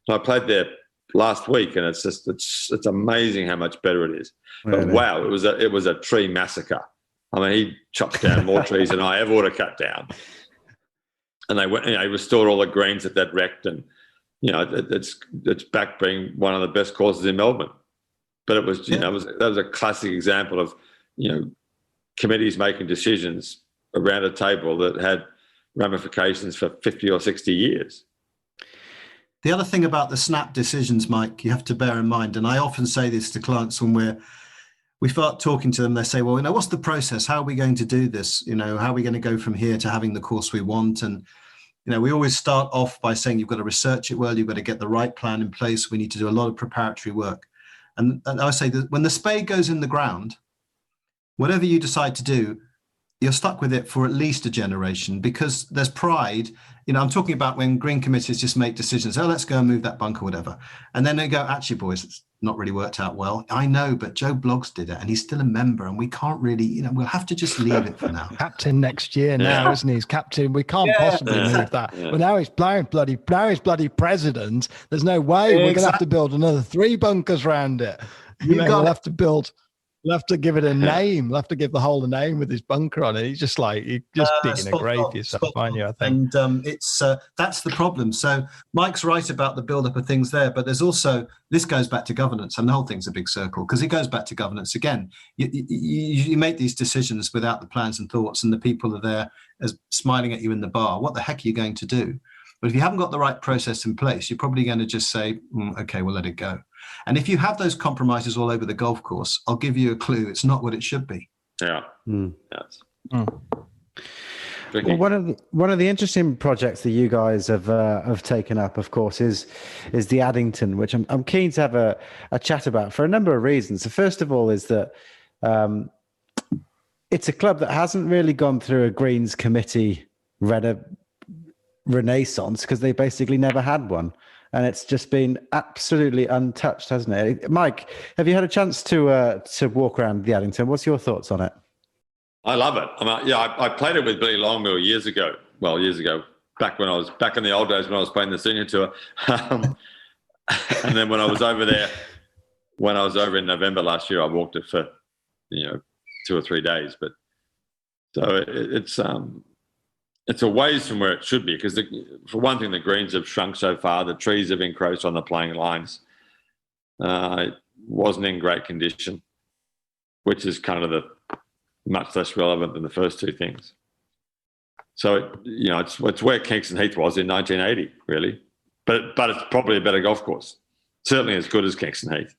So I played there last week, and it's amazing how much better it is. But wow, it was a tree massacre. I mean, he chopped down more trees than I ever would have cut down. And they went, he restored all the greens that they'd wrecked, and it's back being one of the best courses in Melbourne. But it was, that was a classic example of, committees making decisions around a table that had ramifications for 50 or 60 years. The other thing about the snap decisions, Mike, you have to bear in mind, and I often say this to clients when we start talking to them, they say, well, what's the process? How are we going to do this? How are we going to go from here to having the course we want? And, we always start off by saying you've got to research it well, you've got to get the right plan in place. We need to do a lot of preparatory work. And I say that when the spade goes in the ground, whatever you decide to do, you're stuck with it for at least a generation, because there's pride. I'm talking about when green committees just make decisions. Oh, let's go and move that bunker, whatever. And then they go, actually, boys, it's not really worked out well. I know, but Joe Bloggs did it and he's still a member, and we can't really, we'll have to just leave it for now. Captain next year now, isn't he? He's captain. We can't possibly move that. Yeah. Well, now he's bloody president. There's no way we're going to have to build another 3 bunkers around it. We'll have to build. We'll have to give it a name. We'll have to give the hole a name with his bunker on it. He's just digging a grave for yourself, aren't you? I think. And it's that's the problem. So Mike's right about the build-up of things there, but there's also, this goes back to governance, and the whole thing's a big circle, because it goes back to governance again. You make these decisions without the plans and thoughts, and the people are there as smiling at you in the bar. What the heck are you going to do? But if you haven't got the right process in place, you're probably going to just say, okay, we'll let it go. And if you have those compromises all over the golf course, I'll give you a clue. It's not what it should be. Yeah. Yes. Well, one of the interesting projects that you guys have taken up, of course, is the Addington, which I'm keen to have a chat about for a number of reasons. So first of all is that it's a club that hasn't really gone through a Greens committee renaissance, because they basically never had one. And it's just been absolutely untouched, hasn't it? Mike, have you had a chance to walk around the Addington? What's your thoughts on it? I love it. I played it with Billy Longmill years ago. Well, years ago, back in the old days when I was playing the senior tour. And then when I was over in November last year, I walked it for 2 or 3 days. But so it's a ways from where it should be, because for one thing, the greens have shrunk so far. The trees have encroached on the playing lines. It wasn't in great condition, which is kind of much less relevant than the first 2 things. So it's where Kingston Heath was in 1980, really, but it's probably a better golf course. Certainly as good as Kingston Heath.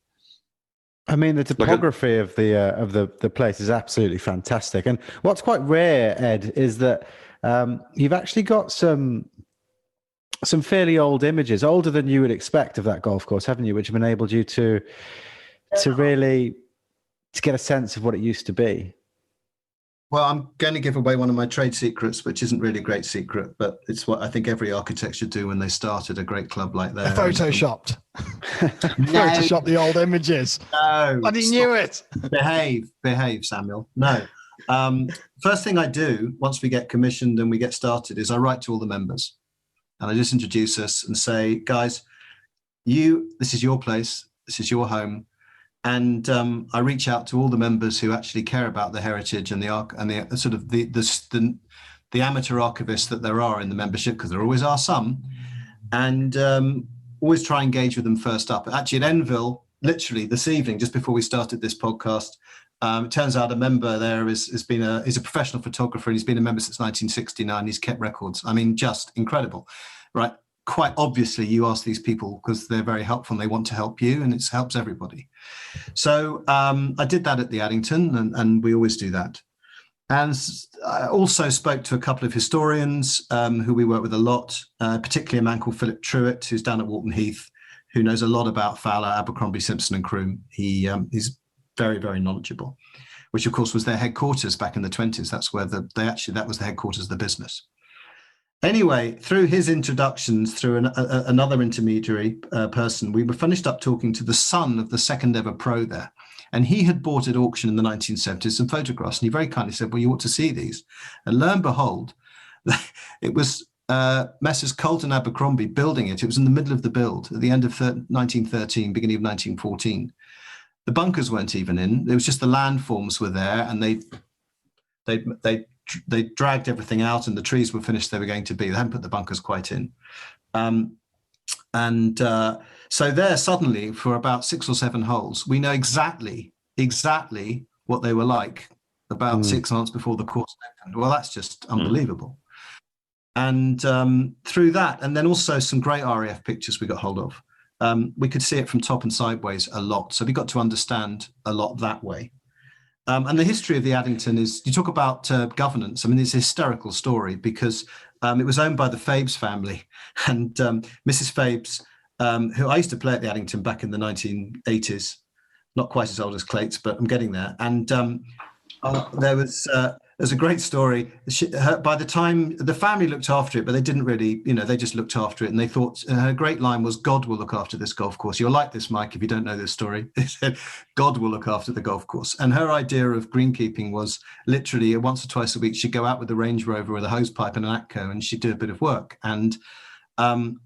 I mean, the topography of the place is absolutely fantastic, and what's quite rare, Ed, is that you've actually got some fairly old images, older than you would expect, of that golf course, haven't you? Which have enabled you to really get a sense of what it used to be. Well, I'm going to give away one of my trade secrets, which isn't really a great secret, but it's what I think every architect should do when they started a great club like that. Photoshopped. Photoshop the old images. No. But he knew it. Behave, Samuel. No. First thing I do once we get commissioned and we get started is I write to all the members, and I just introduce us and say, guys, this is your place, this is your home. And I reach out to all the members who actually care about the heritage and the sort of the amateur archivists that there are in the membership, because there always are some, and always try and engage with them first up. Actually, at Enville, literally this evening, just before we started this podcast, it turns out a member there he's a professional photographer, and he's been a member since 1969. He's kept records. I mean, just incredible, right? Quite obviously, you ask these people because they're very helpful and they want to help you, and it helps everybody. So I did that at the Addington, and we always do that. And I also spoke to a couple of historians who we work with a lot, particularly a man called Philip Truitt, who's down at Walton Heath, who knows a lot about Fowler, Abercrombie, Simpson and Croom. He's very, very knowledgeable, which of course was their headquarters back in the 20s. That's where that was the headquarters of the business. Anyway, through his introductions, through another intermediary person, we were finished up talking to the son of the second ever pro there. And he had bought at auction in the 1970s some photographs. And he very kindly said, well, you ought to see these. And lo and behold, it was Messrs. Colt and Abercrombie building it. It was in the middle of the build at the end of 1913, beginning of 1914. The bunkers weren't even in. It was just the landforms were there, and they dragged everything out, and the trees were finished they were going to be. They hadn't put the bunkers quite in. So there suddenly, for about 6 or 7 holes, we know exactly what they were like about 6 months before the course opened. Well, that's just unbelievable. And through that, and then also some great RAF pictures we got hold of. We could see it from top and sideways a lot. So we got to understand a lot that way. And the history of the Addington is, you talk about governance. I mean, it's a hysterical story because it was owned by the Fabes family. And Mrs. Fabes, who I used to play at the Addington back in the 1980s, not quite as old as Clayton, but I'm getting there. And there's a great story. By the time the family looked after it, but they didn't really, they just looked after it. And they thought, her great line was, God will look after this golf course. You'll like this, Mike, if you don't know this story. They said, God will look after the golf course. And her idea of greenkeeping was literally once or twice a week, she'd go out with the Range Rover with a hose pipe and an Atco, and she'd do a bit of work. And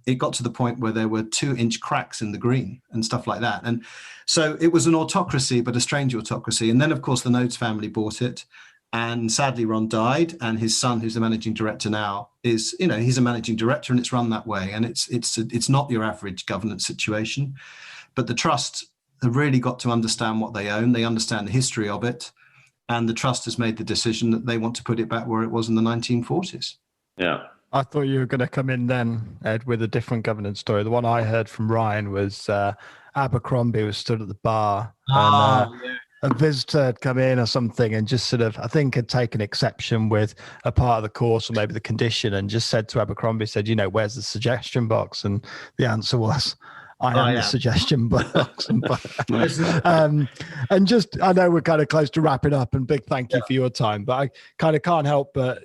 it got to the point where there were 2-inch cracks in the green and stuff like that. And so it was an autocracy, but a strange autocracy. And then, of course, the Nodes family bought it. And sadly, Ron died, and his son, who's the managing director now, is, he's a managing director, and it's run that way. And it's not your average governance situation, but the trust have really got to understand what they own. They understand the history of it, and the trust has made the decision that they want to put it back where it was in the 1940s. Yeah. I thought you were going to come in then, Ed, with a different governance story. The one I heard from Ryan was Abercrombie was stood at the bar, and a visitor had come in or something and just sort of, I think, had taken exception with a part of the course or maybe the condition, and just said to Abercrombie, said, where's the suggestion box? And the answer was, I am the suggestion box. And just, I know we're kind of close to wrapping up, and big thank you for your time, but I kind of can't help but,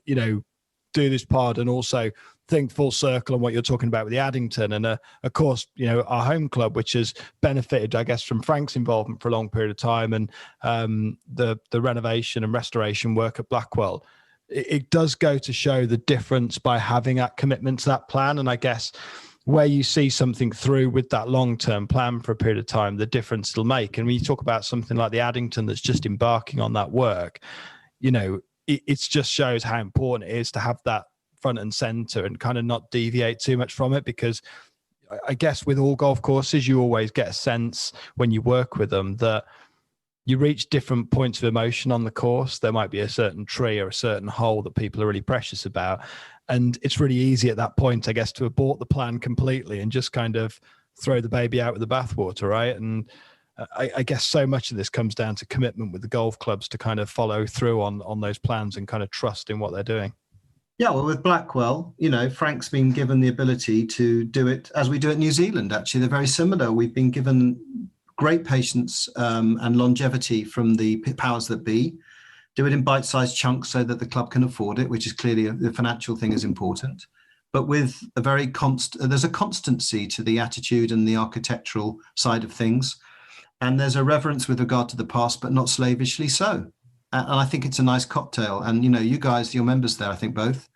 do this pod and also think full circle on what you're talking about with the Addington, and of course, our home club, which has benefited, I guess, from Frank's involvement for a long period of time, and the renovation and restoration work at Blackwell. It does go to show the difference by having that commitment to that plan, and I guess where you see something through with that long-term plan for a period of time, the difference it'll make. And when you talk about something like the Addington that's just embarking on that work, it just shows how important it is to have that front and center and kind of not deviate too much from it, because I guess with all golf courses, you always get a sense when you work with them that you reach different points of emotion on the course. There might be a certain tree or a certain hole that people are really precious about. And it's really easy at that point, I guess, to abort the plan completely and just kind of throw the baby out with the bathwater, right? And I guess so much of this comes down to commitment with the golf clubs to kind of follow through on those plans and kind of trust in what they're doing. Yeah, well, with Blackwell, Frank's been given the ability to do it as we do at New Zealand. Actually, they're very similar. We've been given great patience and longevity from the powers that be. Do it in bite-sized chunks so that the club can afford it, which is clearly the financial thing is important. But with a very there's a constancy to the attitude and the architectural side of things. And there's a reverence with regard to the past, but not slavishly so. and I think it's a nice cocktail. And you guys, your members there, I think both.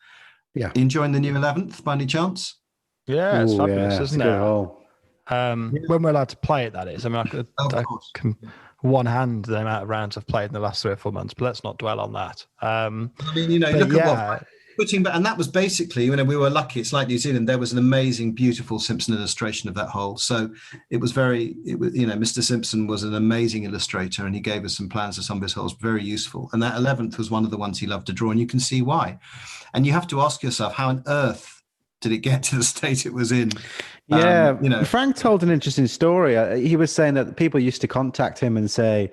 Yeah. Are you enjoying the new 11th by any chance? Yeah, it's Ooh, fabulous, it's a isn't good it? hole. When we're allowed to play it, that is. I mean, Of I course. can one hand the amount of rounds I've played in the last 3 or 4 months, but let's not dwell on that. I mean, but look at yeah, what putting back, and that was basically, we were lucky. It's like New Zealand. There was an amazing, beautiful Simpson illustration of that hole. So it was Mr. Simpson was an amazing illustrator, and he gave us some plans of some of his holes, very useful. And that 11th was one of the ones he loved to draw, and you can see why. And you have to ask yourself, how on earth did it get to the state it was in? Yeah, Frank told an interesting story. He was saying that people used to contact him and say,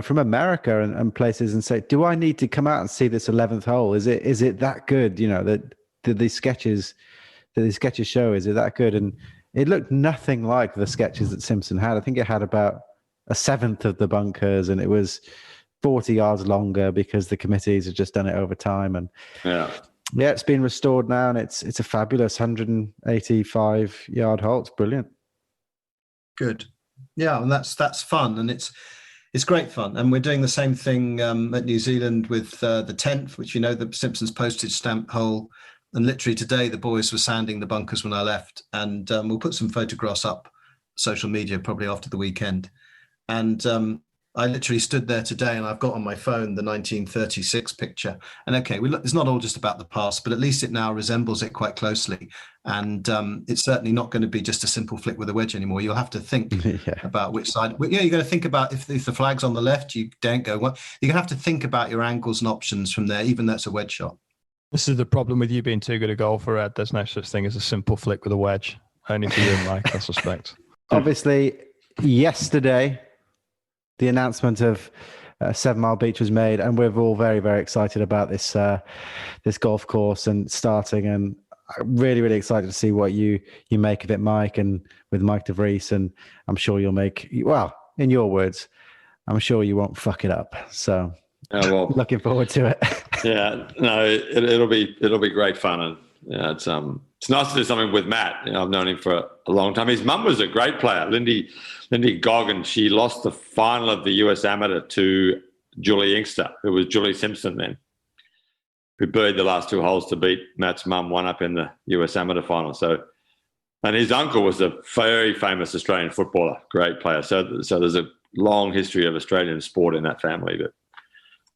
from America and places, and say, "Do I need to come out and see this 11th hole? Is it that good? That the sketches show, is it that good?" And it looked nothing like the sketches that Simpson had. I think it had about a seventh of the bunkers, and it was 40 yards longer because the committees had just done it over time. And yeah, it's been restored now, and it's a fabulous 185-yard hole. It's brilliant. Good. Yeah, and that's fun, and it's great fun. And we're doing the same thing at New Zealand with the 10th, which the Simpsons postage stamp hole. And literally today, the boys were sanding the bunkers when I left, and we'll put some photographs up social media probably after the weekend. And I literally stood there today, and I've got on my phone the 1936 picture. And okay, it's not all just about the past, but at least it now resembles it quite closely. And it's certainly not going to be just a simple flick with a wedge anymore. You'll have to think about which side. You're going to think about if the flag's on the left, you don't go. Well, you're going to have to think about your angles and options from there, even though it's a wedge shot. This is the problem with you being too good a golfer, Ed. There's no such thing as a simple flick with a wedge. Only for you and Mike, I suspect. Obviously, yesterday, the announcement of 7 Mile Beach was made, and we're all very, very excited about this golf course and starting. And I'm really, really excited to see what you make of it, Mike, and with Mike DeVries. And I'm sure you'll make, well, in your words, I'm sure you won't fuck it up. So looking forward to it. Yeah, no, it'll be great fun, and it's nice to do something with Matt. I've known him for a long time. His mum was a great player, Lindy Goggin. She lost the final of the US Amateur to Julie Inkster, who was Julie Simpson then, who birdied the last 2 holes to beat Matt's mum, one up in the US Amateur final. So, and his uncle was a very famous Australian footballer, great player. So there's a long history of Australian sport in that family. But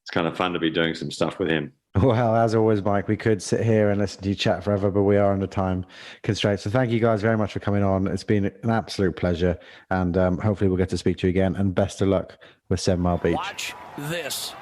it's kind of fun to be doing some stuff with him. Well, as always, Mike, we could sit here and listen to you chat forever, but we are under time constraints. So thank you guys very much for coming on. It's been an absolute pleasure, and hopefully we'll get to speak to you again. And best of luck with 7 Mile Beach. Watch this.